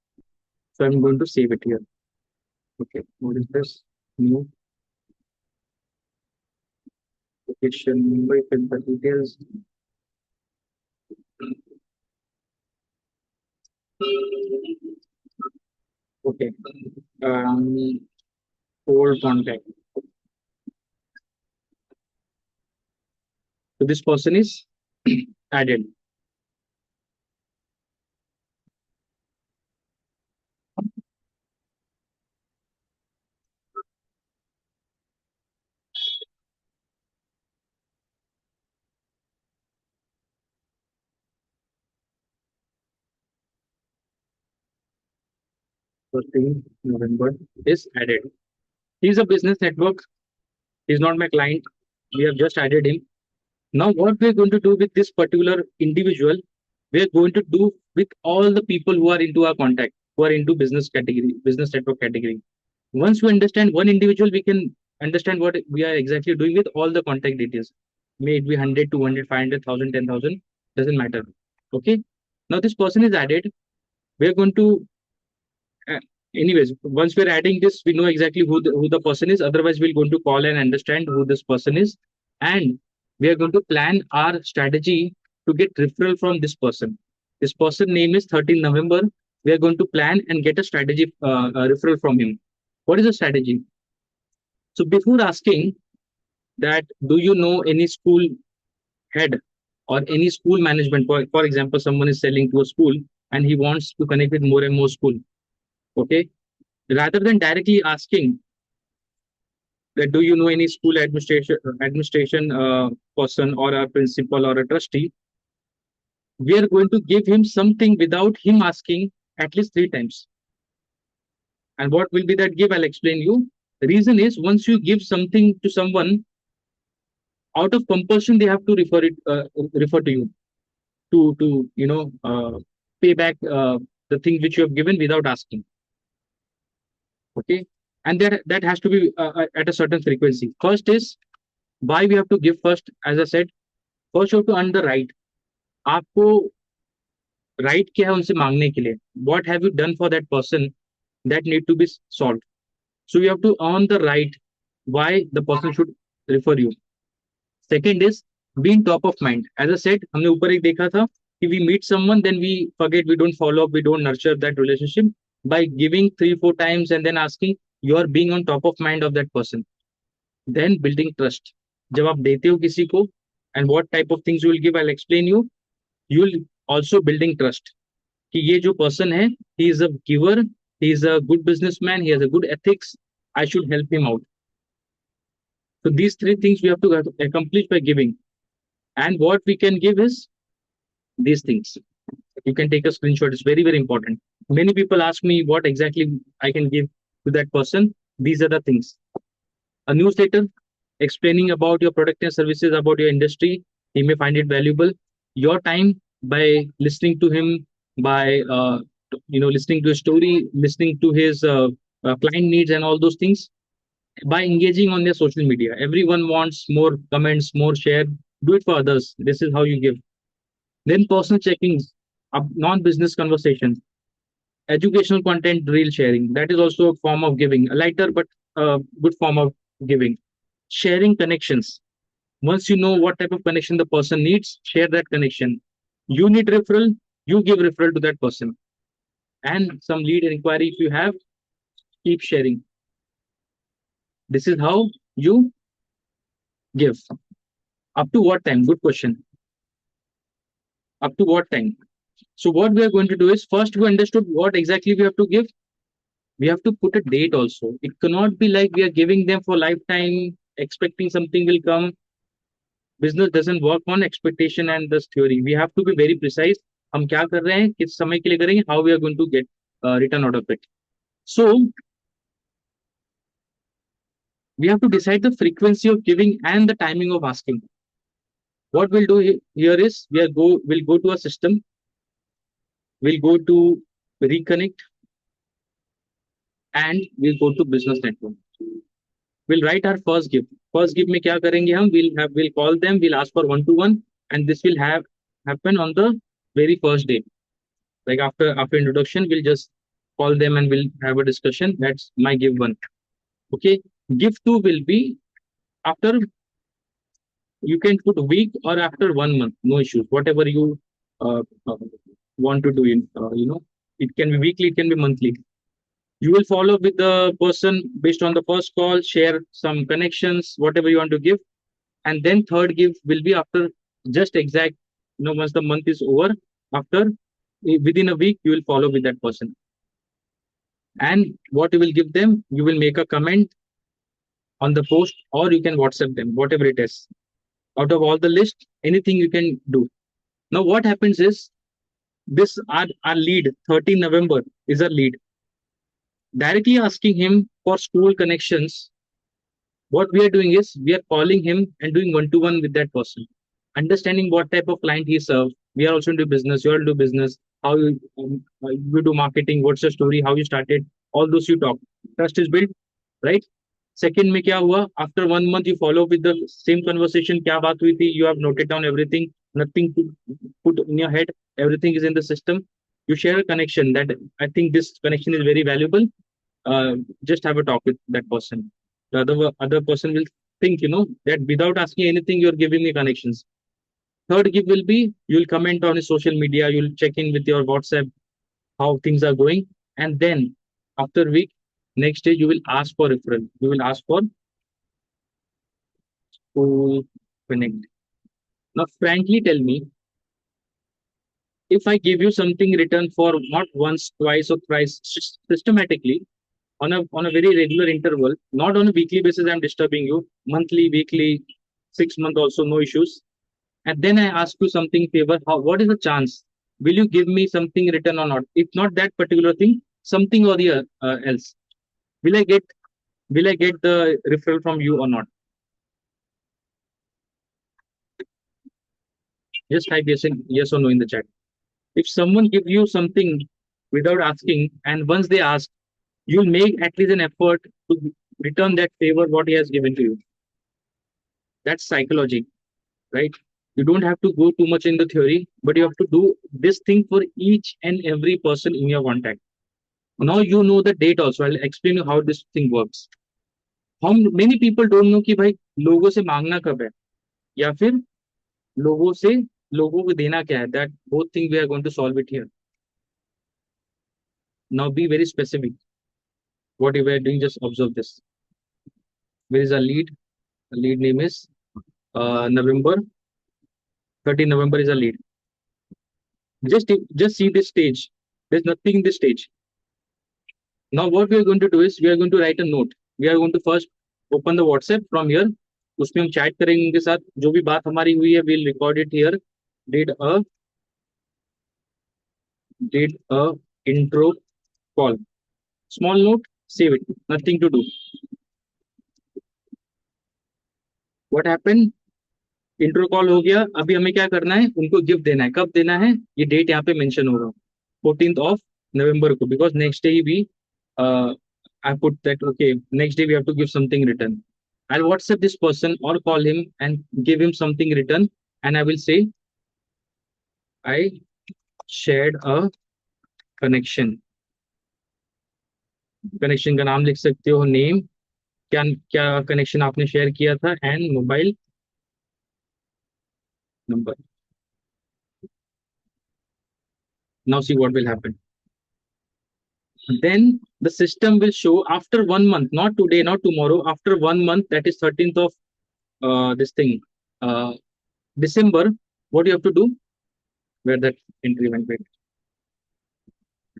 So I'm going to save it here. Okay, what is this? New location, Mumbai, fill the details. Okay. Old contact. So this person is added. First thing, November is added. He's a business network. He's not my client. We have just added him. Now, what we're going to do with this particular individual, we're going to do with all the people who are into our contact, who are into business category, business network category. Once we understand one individual, we can understand what we are exactly doing with all the contact details. May it be 100, 200, 500, 1000, 10,000, doesn't matter. Okay. Now, this person is added. We're going to uh, anyways, once we're adding this, we know exactly who the person is. Otherwise, we're going to call and understand who this person is. And we are going to plan our strategy to get referral from this person. This person name is 13 November. We are going to plan and get a strategy referral from him. What is the strategy? So before asking that, do you know any school head or any school management? For example, someone is selling to a school and he wants to connect with more and more school. Okay, rather than directly asking that do you know any school administration person or a principal or a trustee, we are going to give him something without him asking at least 3 times. And what will be that give? I'll explain you. The reason is once you give something to someone, out of compulsion they have to refer to you to pay back the thing which you have given without asking. Okay, and that has to be at a certain frequency. First is why we have to give first. As I said, first you have to earn the right. आपको right क्या है उनसे मांगने के लिए? What have you done for that person that need to be solved? So you have to earn the right why the person should refer you. Second is being top of mind. As I said, हमने ऊपर एक देखा था कि we meet someone, then we forget, we don't follow up, we don't nurture that relationship. By giving 3-4 times and then asking, you are being on top of mind of that person. Then building trust. जब आप देते हो किसी को, and what type of things you will give, I'll explain you. You will also building trust. कि ये जो person है, he is a giver, he is a good businessman, he has a good ethics, I should help him out. So these 3 things we have to accomplish by giving. And what we can give is these things. You can take a screenshot. It's very, very important. Many people ask me what exactly I can give to that person. These are the things. A newsletter explaining about your product and services, about your industry. He may find it valuable. Your time by listening to him, by listening to his story, listening to his client needs and all those things, by engaging on their social media. Everyone wants more comments, more share. Do it for others. This is how you give. Then personal checkings, non-business conversations, educational content, reel sharing. That is also a form of giving, a lighter but good form of giving. Sharing connections. Once you know what type of connection the person needs, share that connection. You need referral, you give referral to that person. And some lead inquiry if you have, keep sharing. This is how you give. Up to what time? Good question. Up to what time? So what we are going to do is, first we understood what exactly we have to give. We have to put a date also. It cannot be like we are giving them for lifetime, expecting something will come. Business doesn't work on expectation and this theory. We have to be very precise. हम क्या कर रहे हैं, किस समय के लिए करेंगे, how we are going to get return out of it. So we have to decide the frequency of giving and the timing of asking. What we'll do here is we'll go to a system, we'll go to reconnect, and we'll go to business network. We'll write our first give. First give में क्या करेंगे हम? We'll call them. We'll ask for 1-to-1, and this will happen on the very first day. Like after introduction, we'll just call them and we'll have a discussion. That's my give one. Okay. Give two will be after, you can put a week or after 1 month. No issues. Whatever you uh, uh, want to do it can be weekly, it can be monthly. You will follow with the person based on the first call, share some connections, whatever you want to give. And then third give will be after just exact, once the month is over, after within a week, you will follow with that person. And what you will give them, you will make a comment on the post, or you can WhatsApp them, whatever it is. Out of all the list, anything you can do. Now, what happens is this our lead, 13 November is our lead. Directly asking him for school connections, what we are doing is we are calling him and doing 1-to-1 with that person, understanding what type of client he serves. We are also into business, you all do business, how you do marketing, what's your story, how you started, all those you talk. Trust is built, right? Second में क्या हुआ? After 1 month, you follow with the same conversation. क्या बात हुई थी? You have noted down everything. Nothing to put in your head. Everything is in the system. You share a connection that I think this connection is very valuable. Just have a talk with that person. The other person will think, that without asking anything, you're giving me connections. Third give will be you'll comment on his social media, you'll check in with your WhatsApp, how things are going, and then after a week, next day you will ask for referral. You will ask for to connect. Now, frankly, tell me, if I give you something written for not once, twice, or thrice, systematically, on a very regular interval, not on a weekly basis, I'm disturbing you, monthly, weekly, 6 month also, no issues. And then I ask you something favor, what is the chance? Will you give me something written or not? If not that particular thing, something or the else. Will I get the referral from you or not? Just type yes or no in the chat. If someone gives you something without asking, and once they ask, you'll make at least an effort to return that favor what he has given to you. That's psychology, right? You don't have to go too much in the theory, but you have to do this thing for each and every person in your contact. Now you know the date also. I'll explain you how this thing works. How many people don't know कि भाई लोगों से मांगना कब है या फिर लोगों से लोगों को देना क्या है? That both thing we are going to solve it here. Now be very specific. What you are doing, just observe this. Where is our lead? The lead name is November. 13 November is a lead. Just see this stage. There's nothing in this stage. Now what we are going to do is we are going to write a note. We are going to first open the WhatsApp from here. उसमें हम chat करेंगे उनके साथ, जो भी बात हमारी हुई है we'll record it here. Did a intro call. Small note, save it. Nothing to do. What happened? Intro call हो गया. अभी हमें क्या करना है, उनको गिफ्ट देना है. कब देना है, ये डेट यहाँ पे मेंशन होगा, 14th of November को, because next day we I put that, okay, next day we have to give something written. I'll WhatsApp this person or call him and give him something written, and I will say, I shared a connection. Connection का नाम लिख सकते हो, name, क्या क्या connection आपने share किया था, and mobile number. Now see what will happen. Then the system will show after 1 month, not today, not tomorrow, after 1 month, that is 13th of this thing, uh, December. What you have to do? Where that entry went? Wait.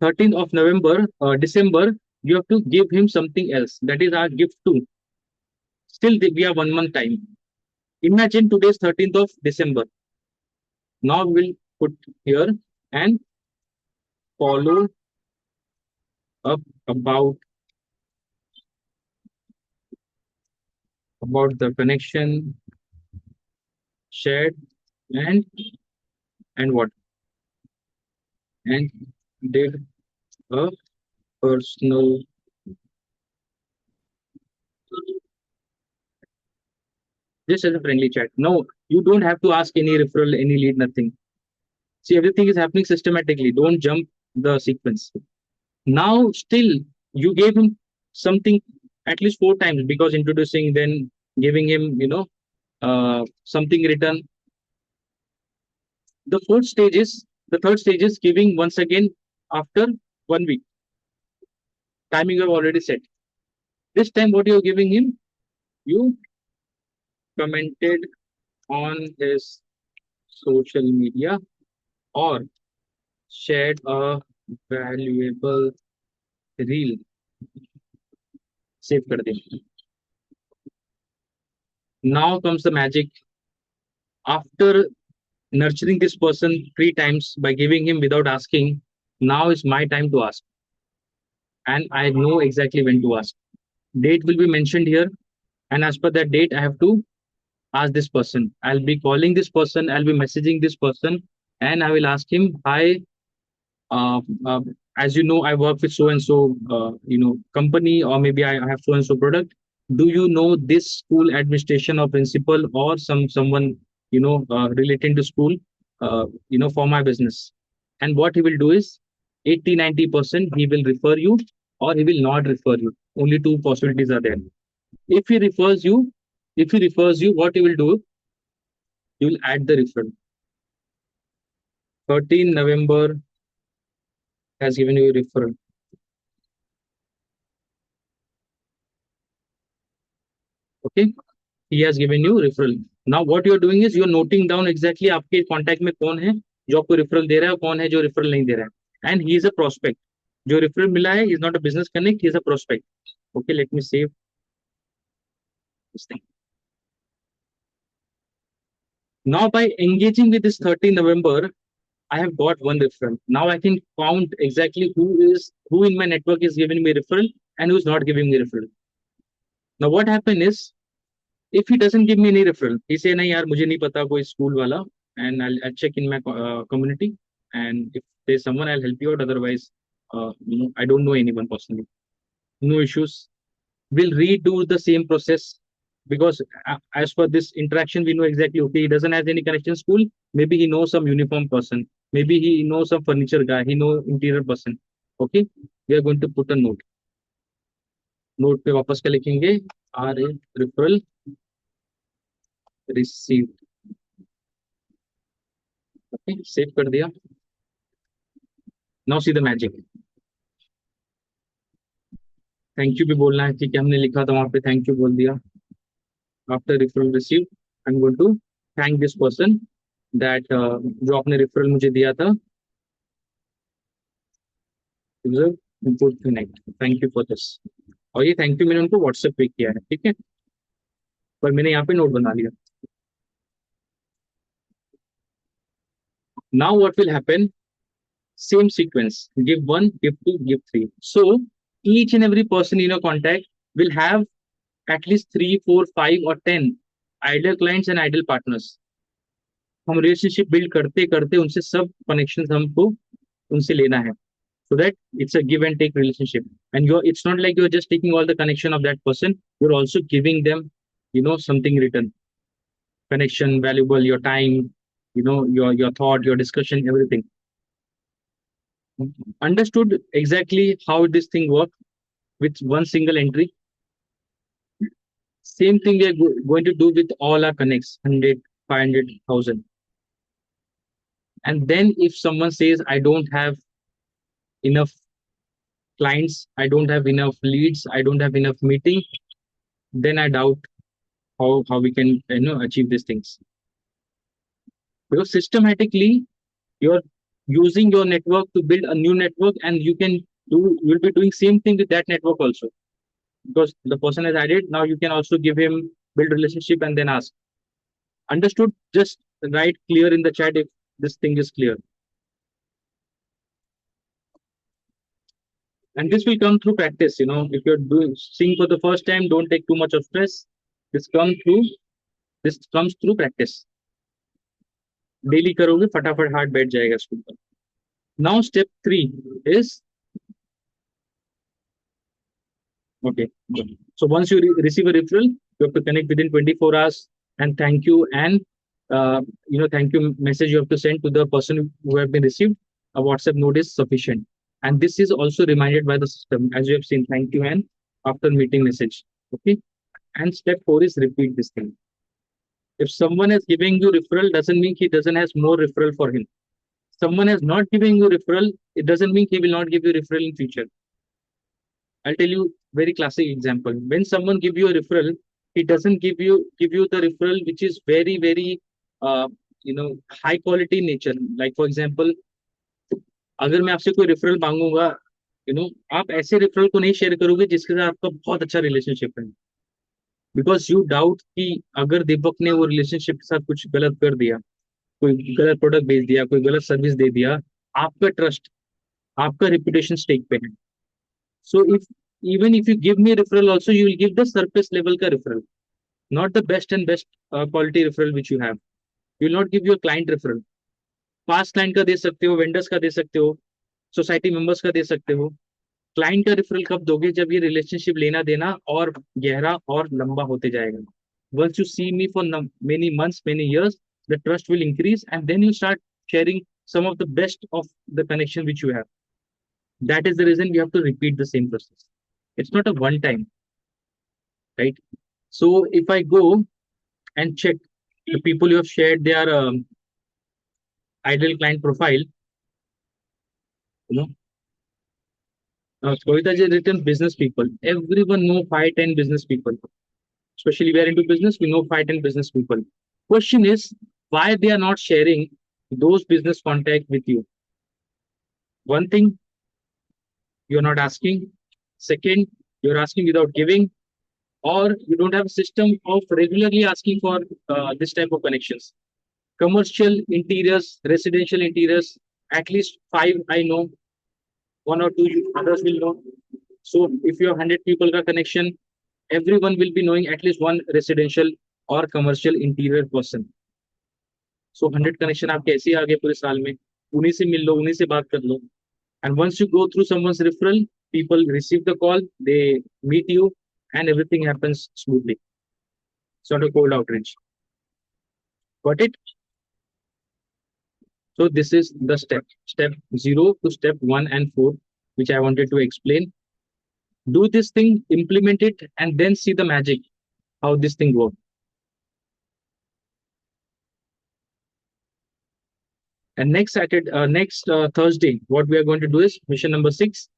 13th of November, December, you have to give him something else. That is our gift too. Still, we have 1 month time. Imagine today's 13th of December. Now we'll put here and follow up about the connection shared, and what, and did a personal, just as a friendly chat. No, you don't have to ask any referral, any lead, nothing. See, everything is happening systematically. Don't jump the sequence. Now, still, you gave him something at least 4 times, because introducing, then giving him, something written. The third stage is giving once again after 1 week. Timing you have already set. This time, what you're giving him, you commented on his social media or shared a valuable reel. Save कर दे. Now comes the magic. After nurturing this person 3 times by giving him without asking, now is my time to ask. And I know exactly when to ask. Date will be mentioned here. And as per that date, I have to ask this person. I'll be calling this person, I'll be messaging this person, and I will ask him, hi, uh, uh, as you know, I work with so and so, company, or maybe I have so and so product. Do you know this school administration or principal or someone relating to school, for my business? And what he will do is 80-90% he will refer you, or he will not refer you. Only two possibilities are there. If he refers you, what he will do, he will add the referral. 13 November has given you a referral. Okay, he has given you referral. Now what you are doing is you are noting down exactly आपके contact में कौन है जो आपको referral दे रहा है और कौन है जो referral नहीं दे रहा है. And he is a prospect. जो referral मिला है, he is not a business connect, he is a prospect. Okay, let me save this thing. Now by engaging with this 13 November, I have got one referral. Now I can count exactly who in my network is giving me referral and who is not giving me referral. Now what happened is, if he doesn't give me any referral, he say nahi yaar mujhe nahi pata koi school wala, and I'll check in my community, and if there's someone, I'll help you out. Otherwise, I don't know anyone personally. No issues. We'll redo the same process, because as for this interaction, we know exactly, okay, he doesn't have any connection school. Maybe he knows some uniform person. Maybe he knows some furniture guy. He knows interior person. Okay, we are going to put a note. Note पे वापस क्या लिखेंगे, R A referral received. Okay, save कर दिया. Now see the magic. Thank you भी बोलना है, ठीक है, हमने लिखा था वहां पे, थैंक यू बोल दिया. After referral receive, I am going to thank this person that जो आपने रिफरल मुझे दिया था. Good connect, thank you for this. और ये थैंक यू मैंने उनको व्हाट्सएप पे किया है, ठीक है. पर मैंने यहाँ पे नोट बना लिया. Now what will happen? Same sequence. Give one, give two, give three. So each and every person in your contact will have at least three, four, five, or 10 ideal clients and ideal partners. हम relationship build करते करते उनसे सब connection हमको उनसे लेना है. So that it's a give and take relationship. And it's not like you're just taking all the connection of that person. You're also giving them, something return. Connection, valuable, your time, your thought, your discussion, everything. Understood exactly how this thing works with one single entry. Same thing we are going to do with all our connects, 100, 500,000. And then if someone says, I don't have enough clients, I don't have enough leads, I don't have enough meeting, then I doubt how we can achieve these things. Because systematically, you're using your network to build a new network, and you'll be doing same thing with that network also. Because the person has added, now you can also give him build relationship and then ask. Understood? Just write clear in the chat if this thing is clear. And this will come through practice. If you're seeing for the first time, don't take too much of stress. This comes through practice. Daily करोगे फटाफट हाथ बैठ जाएगा इसके ऊपर. Now step 3 is okay. So once you receive a referral, you have to connect within 24 hours and thank you thank you message you have to send to the person who have been received. A WhatsApp note is sufficient. And this is also reminded by the system, as you have seen, thank you and after meeting message. Okay. And step 4 is repeat this thing. If someone is giving you referral, doesn't mean he doesn't has more referral for him. Someone is not giving you referral, it doesn't mean he will not give you referral in future. I'll tell you very classic example. When someone give you a referral, he doesn't give you the referral which is very very high quality in nature. Like for example, अगर मैं आपसे कोई referral मांगूंगा, आप ऐसे referral को नहीं share करोगे जिसके साथ आपका बहुत अच्छा रिलेशनशिप है. बिकॉज यू डाउट कि अगर दीपक ने वो रिलेशनशिप के साथ कुछ गलत कर दिया, कोई गलत प्रोडक्ट बेच दिया, कोई गलत सर्विस दे दिया, आपका ट्रस्ट, आपका रिपुटेशन स्टेक पे है. So even if you give me referral also, you will give the surface level ka referral, not the best and best quality referral which you have. You will not give your client referral. Past client का दे सकते हो, vendors का दे सकते हो, society members का दे सकते हो. Client का रेफरल कब दोगे? जब ये रिलेशनशिप लेना देना और गहरा और लंबा होते जाएगा. Once you see me for many months, many years, the trust will increase, and then you start sharing some of the best of the connection which you have. That is the reason we have to repeat the same process. It's not a one time, right? So if I go and check the people who have shared their ideal client profile, Kavita ji written business people. Everyone know 5-10 business people. Especially we are into business, we know 5-10 business people. Question is why they are not sharing those business contact with you. One thing, you're not asking. Second, you're asking without giving, or you don't have a system of regularly asking for this type of connections. Commercial interiors, residential interiors, at least 5 I know, 1 or 2 others will know. So if you have 100 people ka connection, everyone will be knowing at least one residential or commercial interior person. So 100 connection आप कैसे आ गए पूरे साल में? उन्हीं से मिल लो, उन्हीं से बात कर लो. And once you go through someone's referral, people receive the call, they meet you, and everything happens smoothly. Sort of cold outreach. Got it? So this is the step 0 to step 1 and 4, which I wanted to explain. Do this thing, implement it, and then see the magic, how this thing works. And next Thursday, what we are going to do is mission number 6.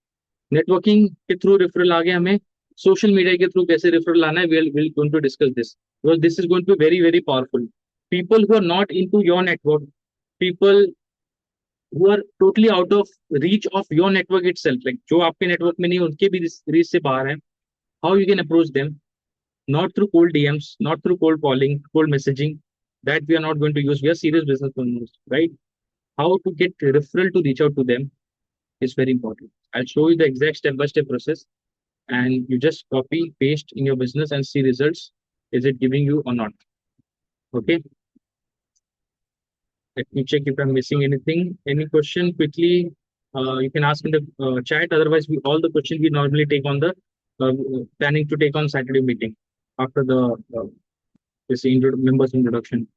Networking के through referral आ गया हमें. Social media के through कैसे referral आना है, we'll going to discuss this, because this is going to be very very powerful. People who are not into your network, people who are totally out of reach of your network itself, like जो आपके network में नहीं, उनके भी reach से बाहर हैं, how you can approach them. not through cold DMs, not through cold calling, cold messaging. That we are not going to use. We are serious business owners, right? How to get referral to reach out to them is very important. I'll show you the exact step-by-step process, and you just copy, paste in your business and see results. Is it giving you or not? Okay. Let me check if I'm missing anything. Any question quickly? You can ask in the chat. Otherwise, all the questions we normally take on the planning to take on Saturday meeting after the this members introduction.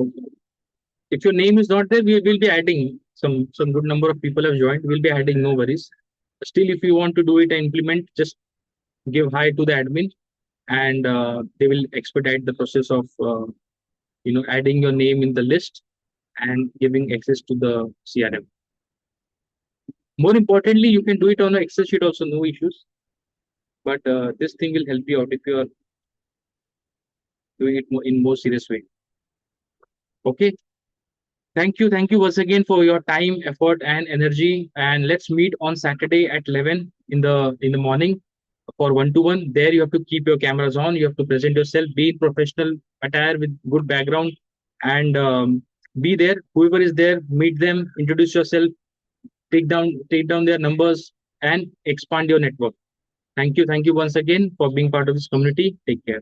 Okay. If your name is not there, we will be adding some good number of people have joined. We'll be adding, no worries. Still, if you want to do it and implement, just give hi to the admin, and they will expedite the process of adding your name in the list and giving access to the CRM. More importantly, you can do it on an Excel sheet also, no issues. But this thing will help you out if you are doing it in more serious way. Okay. Thank you once again for your time, effort, and energy. And let's meet on Saturday at 11 in the morning for one-to-one. There you have to keep your cameras on. You have to present yourself, be in professional attire with good background, and be there. Whoever is there, meet them, introduce yourself, take down their numbers, and expand your network. Thank you once again for being part of this community. Take care.